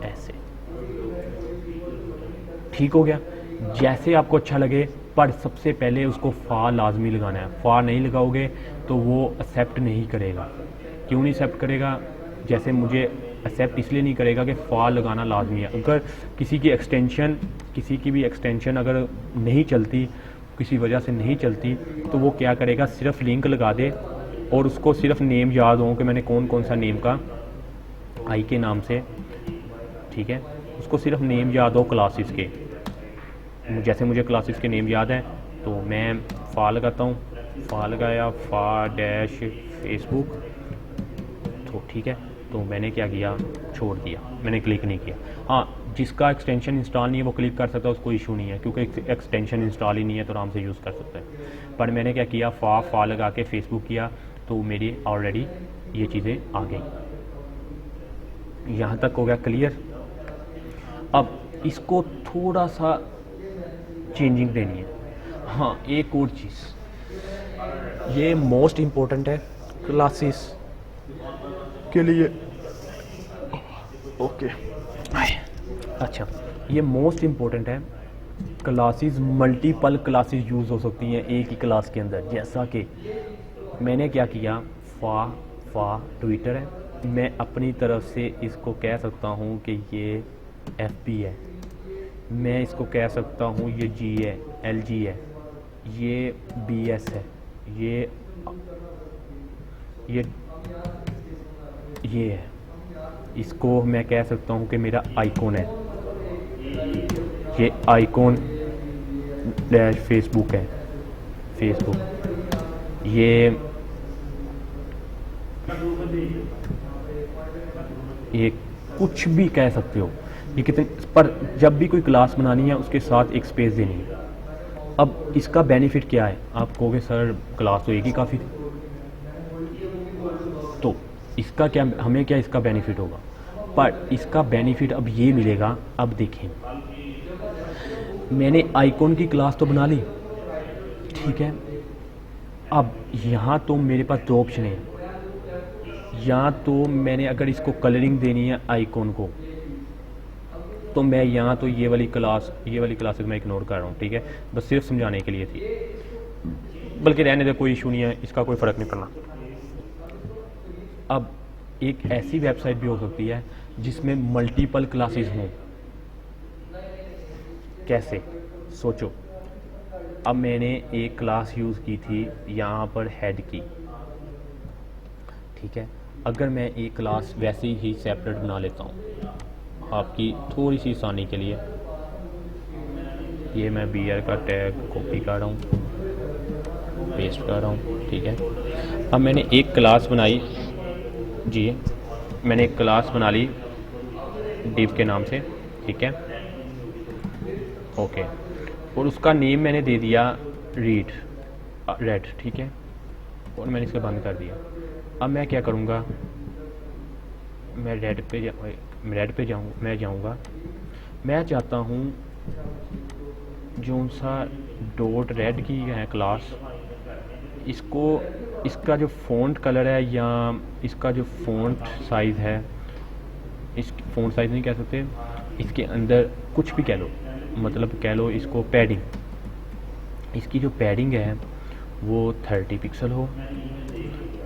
ऐसे। ठीक हो गया? जैसे आपको अच्छा लगे, पर सबसे पहले उसको फा लाजमी लगाना है। फा नहीं लगाओगे तो वो एक्सेप्ट नहीं करेगा। क्यों नहीं एक्सेप्ट करेगा? जैसे मुझे एक्सेप्ट इसलिए नहीं करेगा कि फा लगाना लाजमी है। अगर किसी की भी एक्सटेंशन अगर नहीं चलती, किसी वजह से नहीं चलती, तो वो क्या करेगा, सिर्फ लिंक लगा दे और उसको सिर्फ नेम याद हो कि मैंने कौन सा नेम का आई के नाम से, ठीक है, उसको सिर्फ नेम याद हो क्लासेस के। जैसे मुझे क्लासेस के नेम याद है तो मैं फा लगाता हूँ, फा लगाया, फा डैश फेसबुक, तो ठीक है। तो मैंने क्या किया, छोड़ दिया, मैंने क्लिक नहीं किया। हाँ, जिसका एक्सटेंशन इंस्टॉल नहीं है वो क्लिक कर सकता है, उसको इशू नहीं है, क्योंकि एक्सटेंशन इंस्टॉल ही नहीं है तो आराम से यूज़ कर सकता है। पर मैंने क्या किया, फा लगा के फेसबुक किया तो मेरी ऑलरेडी ये चीज़ें आ गई। यहाँ तक हो गया क्लियर? अब इसको थोड़ा सा चेंजिंग देनी है। हाँ, एक और चीज़, ये मोस्ट इम्पोर्टेंट है क्लासेस के लिए। ओके, अच्छा, ये मोस्ट इम्पोर्टेंट है। क्लासेस, मल्टीपल क्लासेस यूज़ हो सकती हैं एक ही क्लास के अंदर। जैसा कि मैंने क्या किया, फा ट्विटर है, मैं अपनी तरफ से इसको कह सकता हूँ कि ये FB है, मैं इसको कह सकता हूँ ये G है, LG है, ये BS है, ये है। इसको मैं कह सकता हूँ कि मेरा आइकॉन है, ये आइकॉन डैश फेसबुक है, फेसबुक। ये कुछ भी कह सकते हो, ये कितने, पर जब भी कोई क्लास बनानी है उसके साथ एक स्पेस देनी है। अब इसका बेनिफिट क्या है? आप कहोगे सर क्लास तो एक ही काफ़ी थी, तो इसका क्या, हमें क्या इसका बेनिफिट होगा? पर इसका बेनिफिट अब ये मिलेगा। अब देखें, मैंने आइकॉन की क्लास तो बना ली, ठीक है। अब यहाँ तो मेरे पास दो ऑप्शन हैं, या तो मैंने अगर इसको कलरिंग देनी है आइकॉन को, तो मैं यहाँ तो ये वाली क्लासेस मैं इग्नोर कर रहा हूँ, ठीक है, बस सिर्फ समझाने के लिए थी। बल्कि रहने दे, कोई इशू नहीं है, इसका कोई फ़र्क नहीं पड़ना। अब एक ऐसी वेबसाइट भी हो सकती है जिसमें मल्टीपल क्लासेस हों। कैसे? सोचो, अब मैंने एक क्लास यूज़ की थी यहाँ पर हेड की, ठीक है। अगर मैं एक क्लास वैसे ही सेपरेट बना लेता हूँ, आपकी थोड़ी सी आसानी के लिए ये मैं BR का टैग कॉपी कर रहा हूँ, पेस्ट कर रहा हूँ। ठीक है, अब मैंने एक क्लास बनाई जी, मैंने एक क्लास बना ली div के नाम से। ठीक है, ओके, और उसका नेम मैंने दे दिया रेड। ठीक है, और मैंने इसको बंद कर दिया। अब मैं क्या करूँगा, मैं रेड पे जाऊँगा। मैं चाहता हूँ जो सा डॉट रेड की है क्लास, इसको इसका जो फ़ॉन्ट कलर है या इसका जो फ़ॉन्ट साइज़ है, इस फ़ॉन्ट साइज़ नहीं कह सकते, इसके अंदर कुछ भी कह लो, मतलब कह लो इसको पैडिंग, इसकी जो पैडिंग है वो 30 पिक्सल हो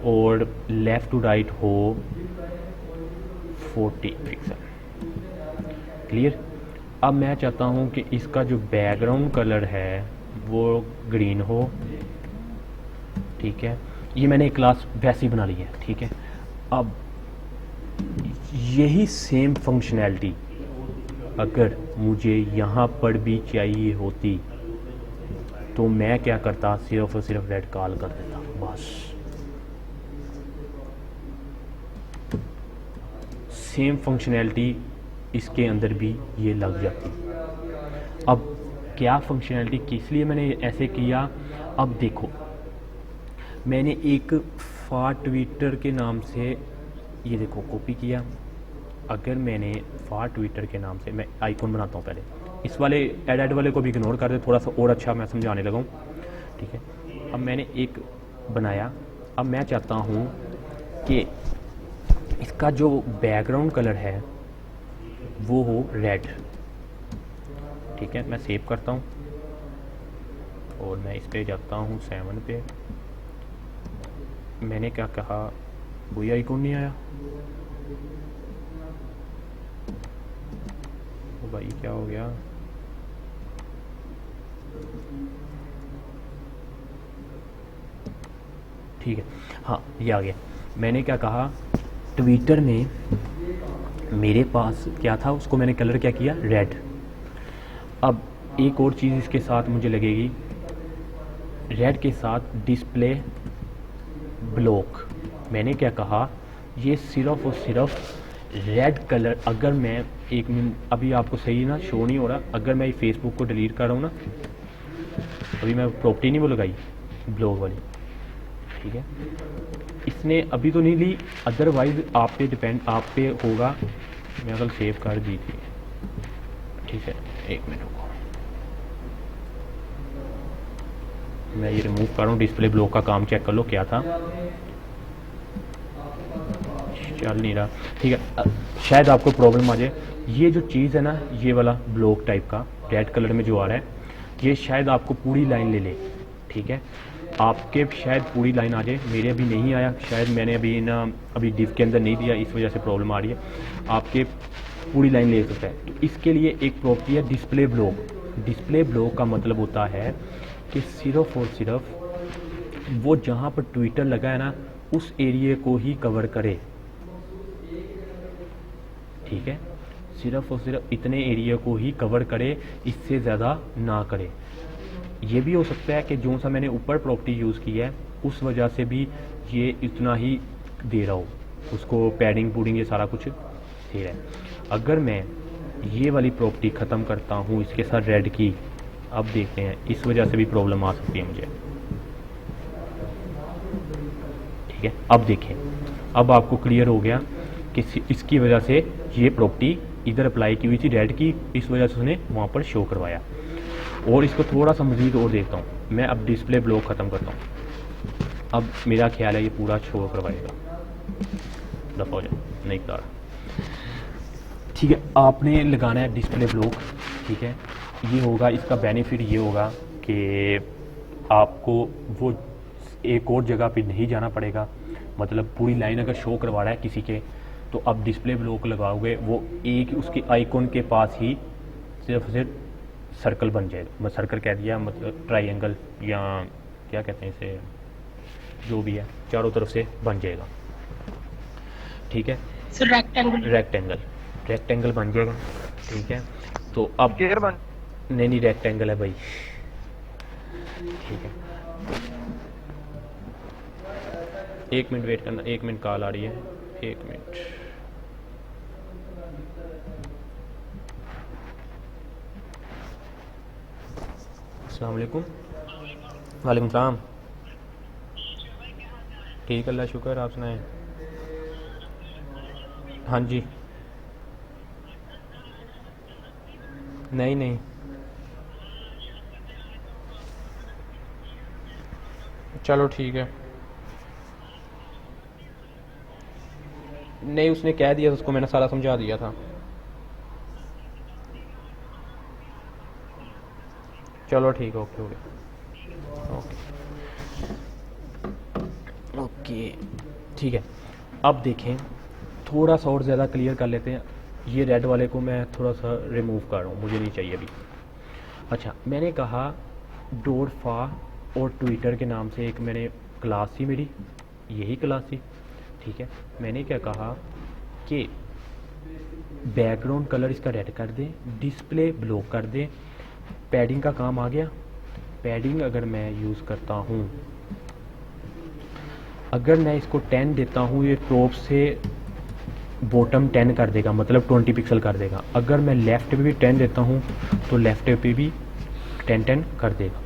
और लेफ़्ट टू राइट हो 40 पिक्सल। क्लियर। अब मैं चाहता हूँ कि इसका जो बैकग्राउंड कलर है वो ग्रीन हो। ठीक है, ये मैंने एक क्लास वैसे ही बना ली है। ठीक है, अब यही सेम फंक्शनैलिटी अगर मुझे यहाँ पर भी चाहिए होती तो मैं क्या करता, सिर्फ और सिर्फ रेड कॉल कर देता बस। सेम फंक्शनैलिटी इसके अंदर भी ये लग जाती। अब क्या फंक्शनैलिटी, किस लिए मैंने ऐसे किया, अब देखो मैंने एक फॉर ट्विटर के नाम से ये देखो कॉपी किया। अगर मैंने फॉर ट्विटर के नाम से, मैं आइकॉन बनाता हूँ पहले, इस वाले एड वाले को भी इग्नोर कर दे, थोड़ा सा और अच्छा मैं समझाने लगा हूँ। ठीक है, अब मैंने एक बनाया। अब मैं चाहता हूँ कि इसका जो बैकग्राउंड कलर है वो हो रेड। ठीक है, मैं सेव करता हूँ और मैं इस पे जाता हूँ 7 पे। मैंने क्या कहा, कोई आइकॉन नहीं आया। ओ भाई क्या हो गया, ठीक है, हाँ ये आ गया। मैंने क्या कहा, ट्विटर में मेरे पास क्या था, उसको मैंने कलर क्या किया, रेड। अब एक और चीज़ इसके साथ मुझे लगेगी, रेड के साथ डिस्प्ले ब्लॉक। मैंने क्या कहा, ये सिर्फ और सिर्फ रेड कलर, अगर मैं एक मिनट, अभी आपको सही ना शो नहीं हो रहा, अगर मैं फेसबुक को डिलीट कर रहा हूँ ना, अभी मैं प्रॉपर्टी नहीं वो लगाई ब्लॉक वाली। ठीक है, इसने अभी तो नहीं ली, अदरवाइज आप पे डिपेंड, आप पे होगा। मैं कल सेव कर दी थी। ठीक है, एक मिनट रुको, मैं ये रिमूव कर रहा हूँ। डिस्प्ले ब्लॉक का काम चेक कर लो क्या था, चल नहीं रहा। ठीक है, शायद आपको प्रॉब्लम आ जाए। ये जो चीज़ है ना, ये वाला ब्लॉक टाइप का रेड कलर में जो आ रहा है, ये शायद आपको पूरी लाइन ले ले। ठीक है, आपके शायद पूरी लाइन आ जाए, मेरे अभी नहीं आया, शायद मैंने अभी ना अभी डिव के अंदर नहीं दिया, इस वजह से प्रॉब्लम आ रही है। आपके पूरी लाइन ले सकता है। तो इसके लिए एक प्रॉपर्टी है डिस्प्ले ब्लॉक। डिस्प्ले ब्लॉक का मतलब होता है कि सिर्फ और सिर्फ वो जहाँ पर ट्विटर लगा है ना, उस एरिया को ही कवर करे। ठीक है, सिर्फ और सिर्फ इतने एरिया को ही कवर करे, इससे ज़्यादा ना करे। ये भी हो सकता है कि जो सा मैंने ऊपर प्रॉपर्टी यूज़ की है उस वजह से भी ये इतना ही दे रहा हो, उसको पैडिंग पूडिंग ये सारा कुछ दे रहा है। अगर मैं ये वाली प्रॉपर्टी ख़त्म करता हूँ इसके साथ रेड की, अब देखते हैं, इस वजह से भी प्रॉब्लम आ सकती है मुझे। ठीक है, अब देखें, अब आपको क्लियर हो गया कि इसकी वजह से ये प्रॉपर्टी इधर अप्लाई की हुई थी रेड की, इस वजह से उसने वहाँ पर शो करवाया। और इसको थोड़ा सा मज़ीद और देखता हूँ मैं। अब डिस्प्ले ब्लॉक ख़त्म करता हूँ। अब मेरा ख्याल है ये पूरा शो करवाएगा। दफ़ा हो जाए, नहीं बता रहा। ठीक है, आपने लगाना है डिस्प्ले ब्लॉक। ठीक है, ये होगा, इसका बेनिफिट ये होगा कि आपको वो एक और जगह पे नहीं जाना पड़ेगा। मतलब पूरी लाइन अगर शो करवा रहा है किसी के, तो आप डिस्प्ले ब्लॉक लगाओगे, वो एक उसके आइकॉन के पास ही सिर्फ सर्कल बन जाएगा। मैं सर्कल कह दिया, मतलब ट्राइंगल या क्या कहते हैं इसे, जो भी है, चारों तरफ से बन जाएगा। ठीक है, रेक्टेंगल। रेक्टेंगल, रेक्टेंगल बन जाएगा, ठीक है। तो अब स्क्वायर बन नहीं रेक्टेंगल है भाई, ठीक है। 1 मिनट वेट करना, 1 मिनट कॉल आ रही है, 1 मिनट। अस्सलाम वालेकुम। वालेकुम सलाम। ठीक, अल्लाह शुक्र, आप सुनाएं। हाँ जी, नहीं चलो ठीक है। नहीं, उसने कह दिया, उसको मैंने सारा समझा दिया था। चलो ठीक है, ओके ओके ठीक है। अब देखें, थोड़ा सा और ज़्यादा क्लियर कर लेते हैं। ये रेड वाले को मैं थोड़ा सा रिमूव कर रहा हूँ, मुझे नहीं चाहिए अभी। अच्छा, मैंने कहा डोरफा और ट्विटर के नाम से एक मैंने क्लास थी मेरी, यही क्लास थी, ठीक है। मैंने क्या कहा कि बैकग्राउंड कलर इसका रेड कर दें, डिस्प्ले ब्लॉक कर दें। पैडिंग का काम आ गया। पैडिंग अगर मैं यूज़ करता हूँ, अगर मैं इसको 10 देता हूँ, ये टॉप से बॉटम 10 कर देगा, मतलब 20 पिक्सल कर देगा। अगर मैं लेफ़्ट पे भी 10 देता हूँ तो लेफ़्ट पे भी 10 कर देगा।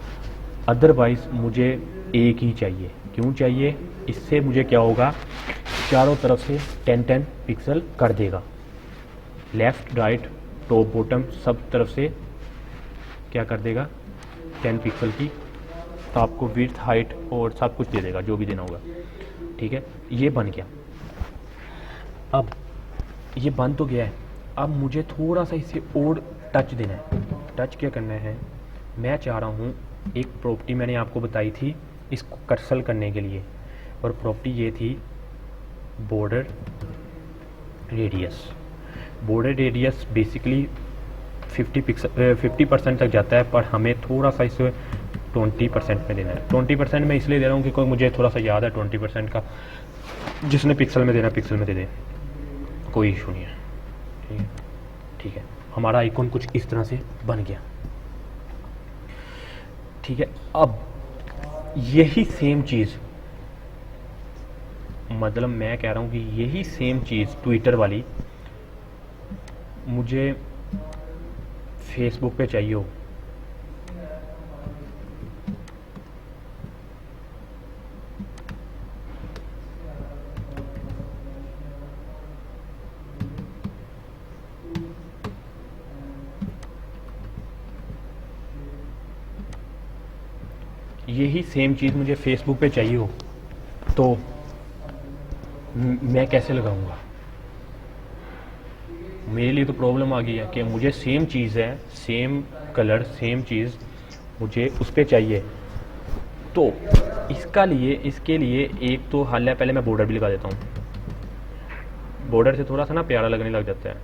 अदरवाइज़ मुझे एक ही चाहिए। क्यों चाहिए? इससे मुझे क्या होगा, चारों तरफ से 10 पिक्सल कर देगा, लेफ़्ट राइट टॉप बॉटम सब तरफ से क्या कर देगा, 10 पिक्सल की आपको विड्थ हाइट और सब कुछ दे देगा, जो भी देना होगा, ठीक है। ये बन गया। अब ये बन तो गया है, अब मुझे थोड़ा सा इसे और टच देना है। टच क्या करना है, मैं चाह रहा हूँ एक प्रॉपर्टी मैंने आपको बताई थी इसको कर्सल करने के लिए, और प्रॉपर्टी ये थी border radius. Border radius basically 50% तक जाता है, पर हमें थोड़ा सा इसे 20% में देना है। 20% में इसलिए दे रहा हूँ क्योंकि मुझे थोड़ा सा याद है 20% का, जिसने पिक्सल में देना पिक्सल में दे दे, कोई इशू नहीं है, ठीक है। ठीक है, हमारा आइकॉन कुछ इस तरह से बन गया, ठीक है। अब यही सेम चीज़, मतलब मैं कह रहा हूँ कि यही सेम चीज़ ट्विटर वाली मुझे फेसबुक पे चाहिए हो। यही सेम चीज़ मुझे फेसबुक पे चाहिए हो तो मैं कैसे लगाऊंगा? मेरे लिए तो प्रॉब्लम आ गई है कि मुझे सेम चीज़ है, सेम कलर सेम चीज़ मुझे उस पर चाहिए। तो इसके लिए एक तो हल है, पहले मैं बॉर्डर भी लगा देता हूँ। बॉर्डर से थोड़ा सा ना प्यारा लगने लग जाता है,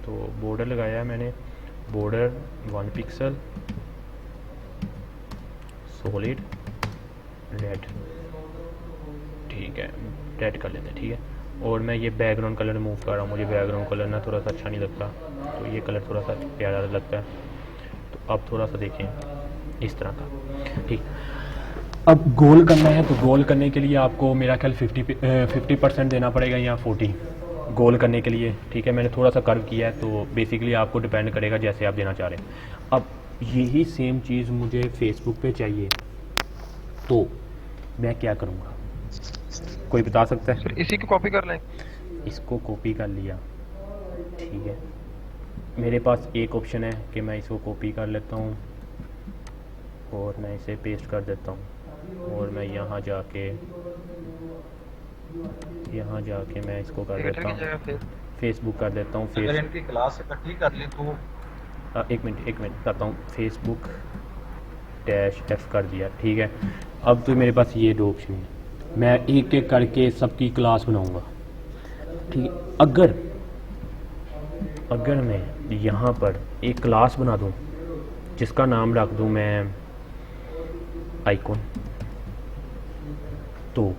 तो बॉर्डर लगाया है मैंने। बॉर्डर 1 पिक्सल सॉलिड रेड, ठीक है, रेड कर लेते हैं, ठीक है। और मैं ये बैकग्राउंड कलर रिमूव कर रहा हूँ, मुझे बैकग्राउंड कलर ना थोड़ा सा अच्छा नहीं लगता, तो ये कलर थोड़ा सा प्यारा लगता है। तो अब थोड़ा सा देखें इस तरह का, ठीक। अब गोल करना है, तो गोल करने के लिए आपको मेरा ख्याल 50% देना पड़ेगा या 40 गोल करने के लिए, ठीक है। मैंने थोड़ा सा कर्व किया है, तो बेसिकली आपको डिपेंड करेगा जैसे आप देना चाह रहे हैं। अब यही सेम चीज़ मुझे फेसबुक पे चाहिए, तो मैं क्या करूँगा, कोई बता सकता है? इसी को कॉपी कर लें। इसको कॉपी कर लिया, ठीक है। मेरे पास एक ऑप्शन है कि मैं इसको कॉपी कर लेता हूँ और मैं इसे पेस्ट कर देता हूँ, और मैं यहाँ जाके मैं इसको कर देता हूँ, फेसबुक कर देता हूँ। अगर इनकी क्लास इकट्ठी कर लें तो एक मिनट करता हूँ, फेसबुक -F कर दिया, ठीक है। अब तो मेरे पास ये 2 ऑप्शन है, मैं एक एक करके सबकी क्लास बनाऊंगा, ठीक है। अगर मैं यहाँ पर एक क्लास बना दूँ जिसका नाम रख दूँ मैं आइकॉन, तो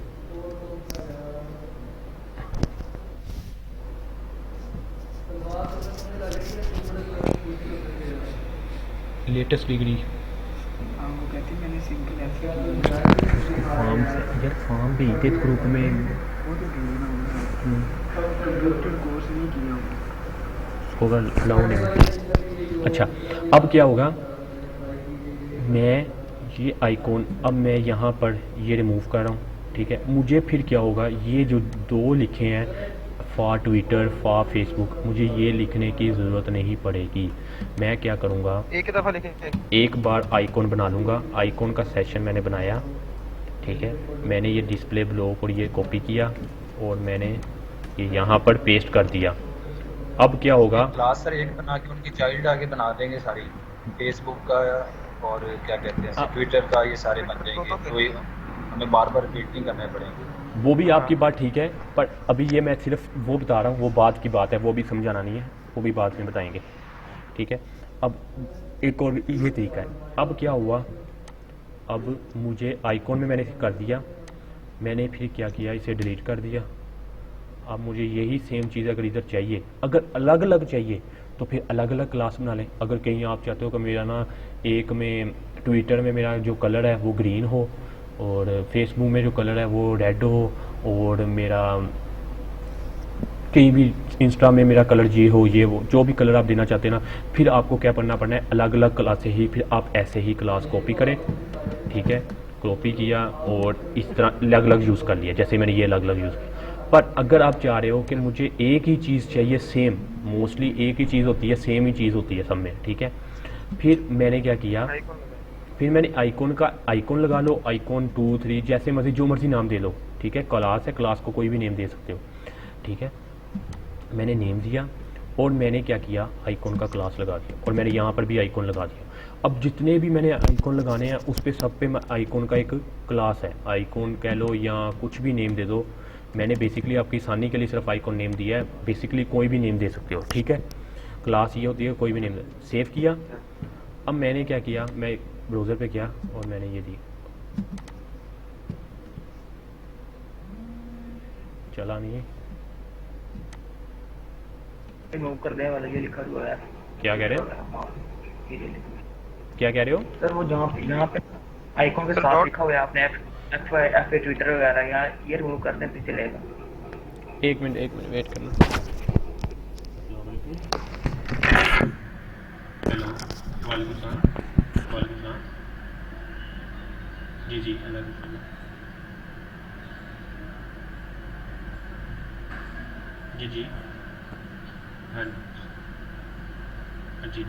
लेटेस्ट डिग्री वो कहती मैंने सिंपल ऐसे फॉर्म से यार फॉर्म भेजते ग्रुप में। वो तो कंप्यूटर कोर्स नहीं किया उसको अलाउ नहीं होता। अच्छा अब क्या होगा, मैं ये आइकॉन अब मैं यहाँ पर ये रिमूव कर रहा हूँ, ठीक है। मुझे फिर क्या होगा, ये जो दो लिखे हैं फॉर ट्विटर फॉर फेसबुक, मुझे ये लिखने की ज़रूरत नहीं पड़ेगी। मैं क्या करूँगा, एक ही दफ़ा लिखेंगे, एक बार आइकॉन बना लूँगा। आइकॉन का सेशन मैंने बनाया, ठीक है। मैंने ये डिस्प्ले ब्लॉक और ये कॉपी किया और मैंने ये यहाँ पर पेस्ट कर दिया। अब क्या होगा, क्लास सर एक बना के उनकी चाइल्ड आगे बना देंगे सारी, फेसबुक का और क्या कहते हैं ट्विटर का, ये सारे बन जाएंगे, तो ये हमें बार बार रिपीट नहीं करने पड़ेंगे। वो भी आपकी बात ठीक है, पर अभी ये मैं सिर्फ वो बता रहा हूँ, वो बात की बात है, वो भी समझाना नहीं है, वो भी बाद में बताएंगे, ठीक है। अब एक और ये तरीका है। अब क्या हुआ, अब मुझे आइकॉन में मैंने कर दिया, मैंने फिर क्या किया, इसे डिलीट कर दिया। अब मुझे यही सेम चीज़ अगर इधर चाहिए, अगर अलग अलग चाहिए तो फिर अलग अलग क्लास बना लें। अगर कहीं आप चाहते हो कि मेरा ना एक में ट्विटर में मेरा जो कलर है वो ग्रीन हो और फेसबुक में जो कलर है वो रेड हो और मेरा कहीं भी इंस्टा में मेरा कलर ये हो, ये वो जो भी कलर आप देना चाहते हैं ना, फिर आपको क्या करना पड़ना है, अलग अलग क्लास से ही फिर आप ऐसे ही क्लास कॉपी करें, ठीक है। कॉपी किया और इस तरह अलग अलग यूज़ कर लिया, जैसे मैंने ये अलग अलग यूज़ किया। पर अगर आप चाह रहे हो कि मुझे एक ही चीज़ चाहिए सेम, मोस्टली एक ही चीज़ होती है, सेम ही चीज़ होती है सब में, ठीक है। फिर मैंने क्या किया, फिर मैंने आइकॉन का आइकॉन लगा लो, आइकॉन 2 3 जैसे मर्जी जो मर्जी नाम दे लो, ठीक है। क्लास है, क्लास को कोई भी नेम दे सकते हो, ठीक है। मैंने नेम दिया और मैंने क्या किया, आइकॉन का क्लास लगा दिया और मैंने यहाँ पर भी आइकॉन लगा दिया। अब जितने भी मैंने आइकॉन लगाने हैं उस पर सब पे आइकॉन का एक क्लास है, आइकॉन कह लो या कुछ भी नेम दे दो। मैंने बेसिकली आपकी आसानी के लिए सिर्फ आइकॉन नेम दिया है, बेसिकली कोई भी नेम दे सकते हो, ठीक है। क्लास ये होती है, कोई भी नेम दे। सेव किया। अब मैंने क्या किया, मैं ब्राउज़र पे गया और मैंने ये दी, चला नहीं, रिमूव कर देने वाला ये लिखा हुआ है। क्या कह रहे हो, क्या कह रहे हो सर? वो जहाँ पे आइकॉन के साथ लिखा हुआ है आपने एफ ट्विटर वगैरह, यहाँ ये रिमूव कर दें तो चलेगा। एक मिनट वेट करना। हेलो, वालेकुम सलाम। जी जी हाँ जी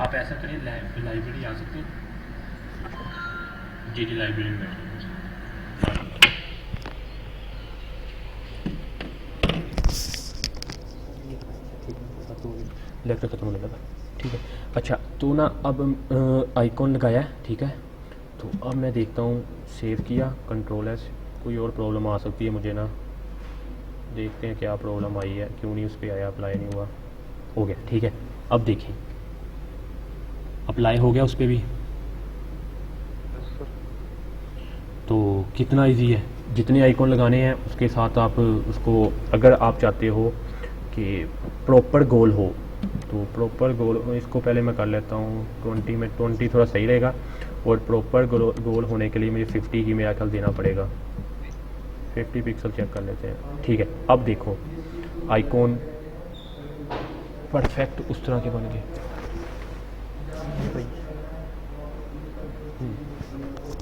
आप ऐसा करें, लाइब्रेरी आ सकते हैं। जी लाइब्रेरी में बैठे। लेक्चर खत्म होने लगा, ठीक है। अच्छा तो ना अब आइकॉन लगाया है, ठीक है। तो अब मैं देखता हूँ, सेव किया, कंट्रोल एस। कोई और प्रॉब्लम आ सकती है मुझे ना, देखते हैं क्या प्रॉब्लम आई है, क्यों नहीं उस पर आया, अप्लाई नहीं हुआ, हो गया, ठीक है। अब देखिए अप्लाई हो गया उस पर भी, तो कितना इजी है। जितने आइकॉन लगाने हैं उसके साथ आप उसको, अगर आप चाहते हो कि प्रॉपर गोल हो तो प्रॉपर गोल, इसको पहले मैं कर लेता हूँ 20 में, 20 थोड़ा सही रहेगा। और प्रॉपर गोल होने के लिए मुझे 50 की मेरा ख्याल देना पड़ेगा। 50 पिक्सल चेक कर लेते हैं, ठीक है। अब देखो आइकॉन परफेक्ट उस तरह के बन गए,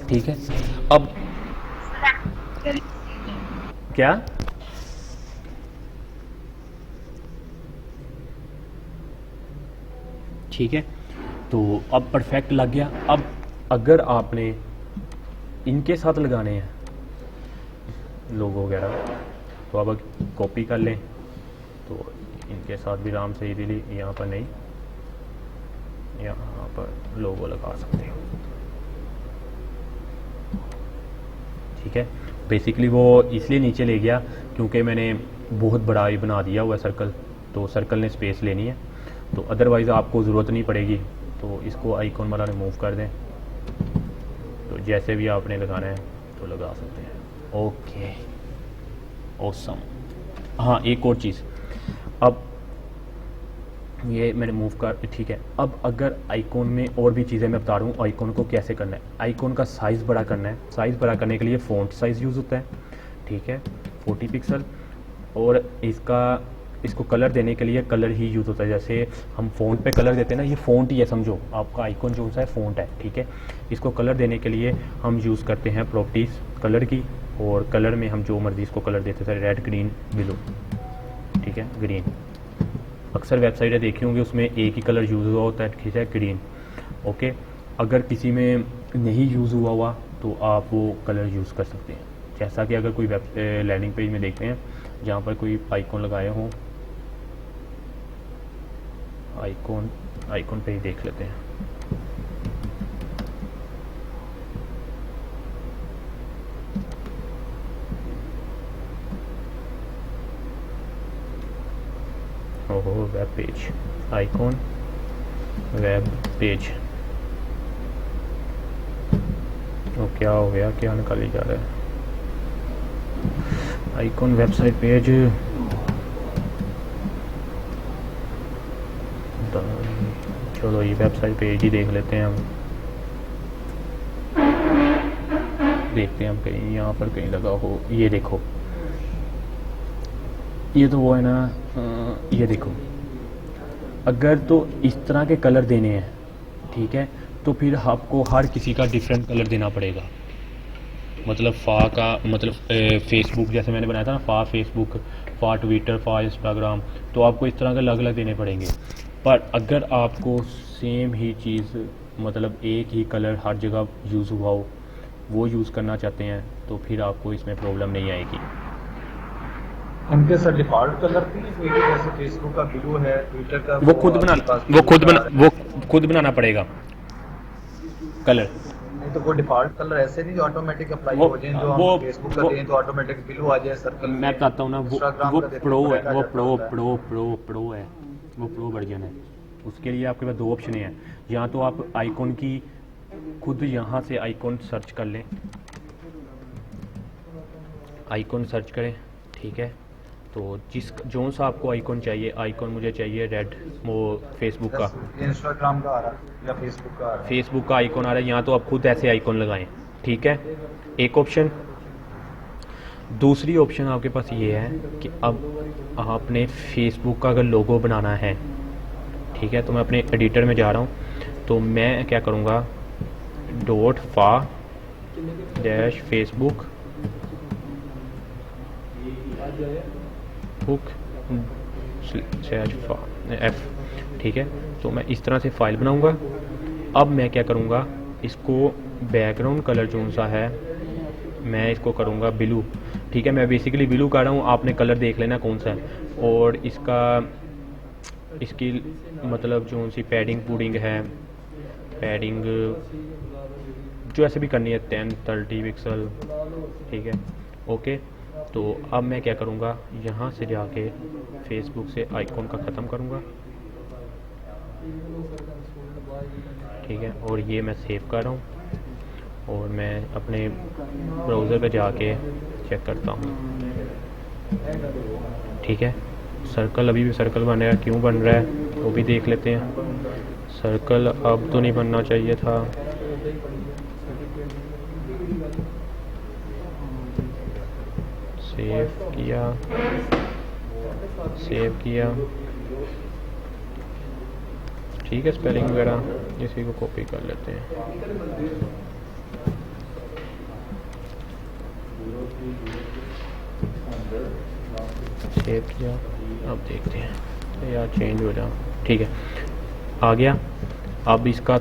ठीक है। अब क्या ठीक है, तो अब परफेक्ट लग गया। अब अगर आपने इनके साथ लगाने हैं लोगो वगैरह तो अब कॉपी कर लें, तो इनके साथ भी आराम से इजीली, यहाँ पर नहीं, यहाँ पर लोगो लगा सकते हो, ठीक है। बेसिकली वो इसलिए नीचे ले गया क्योंकि मैंने बहुत बड़ा ही बना दिया हुआ सर्कल, तो सर्कल ने स्पेस लेनी है, तो अदरवाइज़ आपको ज़रूरत नहीं पड़ेगी। तो इसको आइकॉन वाला रिमूव कर दें, तो जैसे भी आपने लगाना है तो लगा सकते हैं। Okay, awesome. हाँ एक और चीज़, अब ये मैंने मूव कर, ठीक है। अब अगर आइकॉन में और भी चीज़ें मैं बता रहा हूँ आइकॉन को कैसे करना है। आइकॉन का साइज़ बड़ा करना है, साइज़ बड़ा करने के लिए फ़ॉन्ट साइज़ यूज़ होता है, ठीक है, 40 पिक्सल। और इसको कलर देने के लिए कलर ही यूज़ होता है। जैसे हम फ़ॉन्ट पे कलर देते हैं ना, ये फ़ॉन्ट ही है, समझो आपका आइकॉन जो सा है फ़ॉन्ट है, ठीक है। इसको कलर देने के लिए हम यूज़ करते हैं प्रॉपर्टीज़ कलर की, और कलर में हम जो मर्ज़ी इसको कलर देते हैं, रेड ग्रीन ब्लू, ठीक है, ग्रीन। अक्सर वेबसाइटें देखी होंगी उसमें एक ही कलर यूज़ हुआ होता है, ठीक है, ग्रीन, ओके। अगर किसी में नहीं यूज़ हुआ तो आप वो कलर यूज़ कर सकते हैं। जैसा कि अगर कोई लैंडिंग पेज में देखते हैं जहाँ पर कोई आइकॉन लगाए हों, आइकॉन पे ही देख लेते हैं। ओहो, web page, icon web page, तो क्या हो गया, क्या निकाली जा रहा है, आइकॉन वेबसाइट पेज, चलो ये वेबसाइट पेज ही देख लेते हैं हम। देखते हैं हम कहीं यहाँ पर कहीं लगा हो। ये देखो, ये तो वो है ना, ये देखो। अगर तो इस तरह के कलर देने हैं, ठीक है, तो फिर आपको हर किसी का डिफरेंट कलर देना पड़ेगा। मतलब फा का मतलब फेसबुक जैसे मैंने बनाया था ना, फा फेसबुक, फा ट्विटर, फा इंस्टाग्राम, तो आपको इस तरह के अलग अलग देने पड़ेंगे। पर अगर आपको सेम ही चीज़ मतलब एक ही कलर हर जगह यूज़ हुआ हो, वो यूज़ करना चाहते हैं, तो फिर आपको इसमें प्रॉब्लम नहीं आएगी। उनके सर डिफॉल्ट कलर भी कोई भी, जैसे फेसबुक का ब्लू है, ट्विटर का वो खुद बनाना पड़ेगा कलर। नहीं तो वो डिफॉल्ट कलर ऐसे नहीं जो ऑटोमेटिक अप्लाई हो जाए, जो हम फेसबुक का दें तो ऑटोमेटिक ब्लू आ जाए सर्कल। मैं बताता हूँ ना, वो प्रो है, वो प्रो है, वो प्रो वर्जन है। उसके लिए आपके पास दो ऑप्शन हैं। या तो आप आइकॉन की खुद यहाँ से आइकॉन सर्च कर लें, आइकॉन सर्च करें, ठीक है। तो जो सा आपको आइकॉन चाहिए, आइकॉन मुझे चाहिए रेड, वो फेसबुक का, इंस्टाग्राम का आ रहा है या फेसबुक का आ रहा है, फेसबुक का आइकॉन आ रहा है। यहाँ तो आप खुद ऐसे आइकॉन लगाएं, ठीक है, एक ऑप्शन। दूसरी ऑप्शन आपके पास ये है कि अब आपने फेसबुक का अगर लोगो बनाना है, ठीक है, तो मैं अपने एडिटर में जा रहा हूँ। तो मैं क्या करूँगा, डॉट फा डैश फेसबुक बुक एफ, ठीक है। तो मैं इस तरह से फाइल बनाऊंगा। अब मैं क्या करूंगा, इसको बैकग्राउंड कलर जो सा है मैं इसको करूंगा ब्लू, ठीक है। मैं बेसिकली ब्लू कर रहा हूँ, आपने कलर देख लेना कौन सा है। और इसकी मतलब जो सी पैडिंग पूडिंग है, पैडिंग जो ऐसे भी करनी है 10-30 पिक्सल, ठीक है, ओके। तो अब मैं क्या करूँगा, यहाँ से जाके फेसबुक से आइकॉन का ख़त्म करूँगा, ठीक है। और ये मैं सेव कर रहा हूँ और मैं अपने ब्राउज़र पे जाके चेक करता हूँ, ठीक है। सर्कल अभी भी सर्कल बन रहा है, क्यों बन रहा है वो भी देख लेते हैं। सर्कल अब तो नहीं बनना चाहिए था, सेव किया, ठीक है। स्पेलिंग वगैरह इसी को कॉपी कर लेते हैं, सेव किया। अब देखते हैं यार चेंज हो जाए, ठीक है, आ गया। अब इसका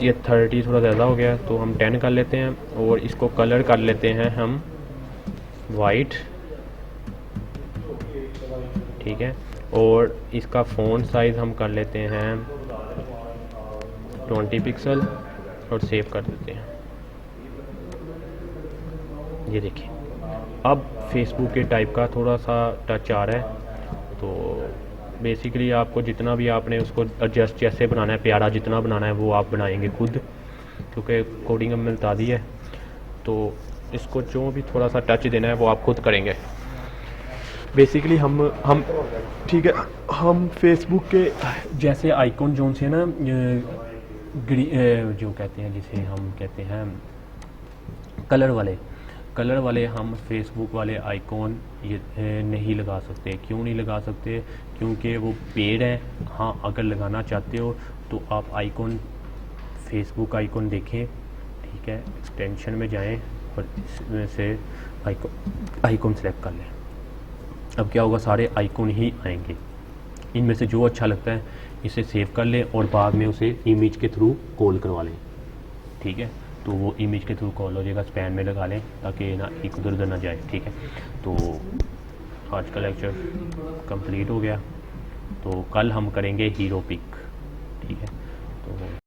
ये 30 थोड़ा ज़्यादा हो गया, तो हम 10 कर लेते हैं और इसको कलर कर लेते हैं हम वाइट, ठीक है। और इसका फ़ॉन्ट साइज़ हम कर लेते हैं 20 पिक्सल और सेव कर देते हैं। ये देखिए, अब फेसबुक के टाइप का थोड़ा सा टच आ रहा है। तो बेसिकली आपको जितना भी आपने उसको एडजस्ट जैसे बनाना है, प्यारा जितना बनाना है वो आप बनाएंगे खुद, क्योंकि कोडिंग हमें बता दी है। तो इसको जो भी थोड़ा सा टच देना है वो आप खुद करेंगे। बेसिकली हम ठीक है, हम फेसबुक के जैसे आइकॉन जोन से ना जो कहते हैं, जिसे हम कहते हैं कलर वाले हम फेसबुक वाले आइकॉन ये नहीं लगा सकते। क्यों नहीं लगा सकते? क्योंकि वो पेड है। हाँ, अगर लगाना चाहते हो तो आप आइकॉन, फेसबुक आइकॉन देखें, ठीक है, एक्सटेंशन में जाएं और इसमें से आइकॉन सेलेक्ट कर लें। अब क्या होगा, सारे आइकॉन ही आएंगे। इनमें से जो अच्छा लगता है इसे सेव कर लें और बाद में उसे इमेज के थ्रू कॉल करवा लें, ठीक है। तो वो इमेज के थ्रू कॉल हो जाएगा, स्पैन में लगा लें ताकि ना एक उधर ना जाए, ठीक है। तो आज का लेक्चर कंप्लीट हो गया। तो कल हम करेंगे हीरो पिक।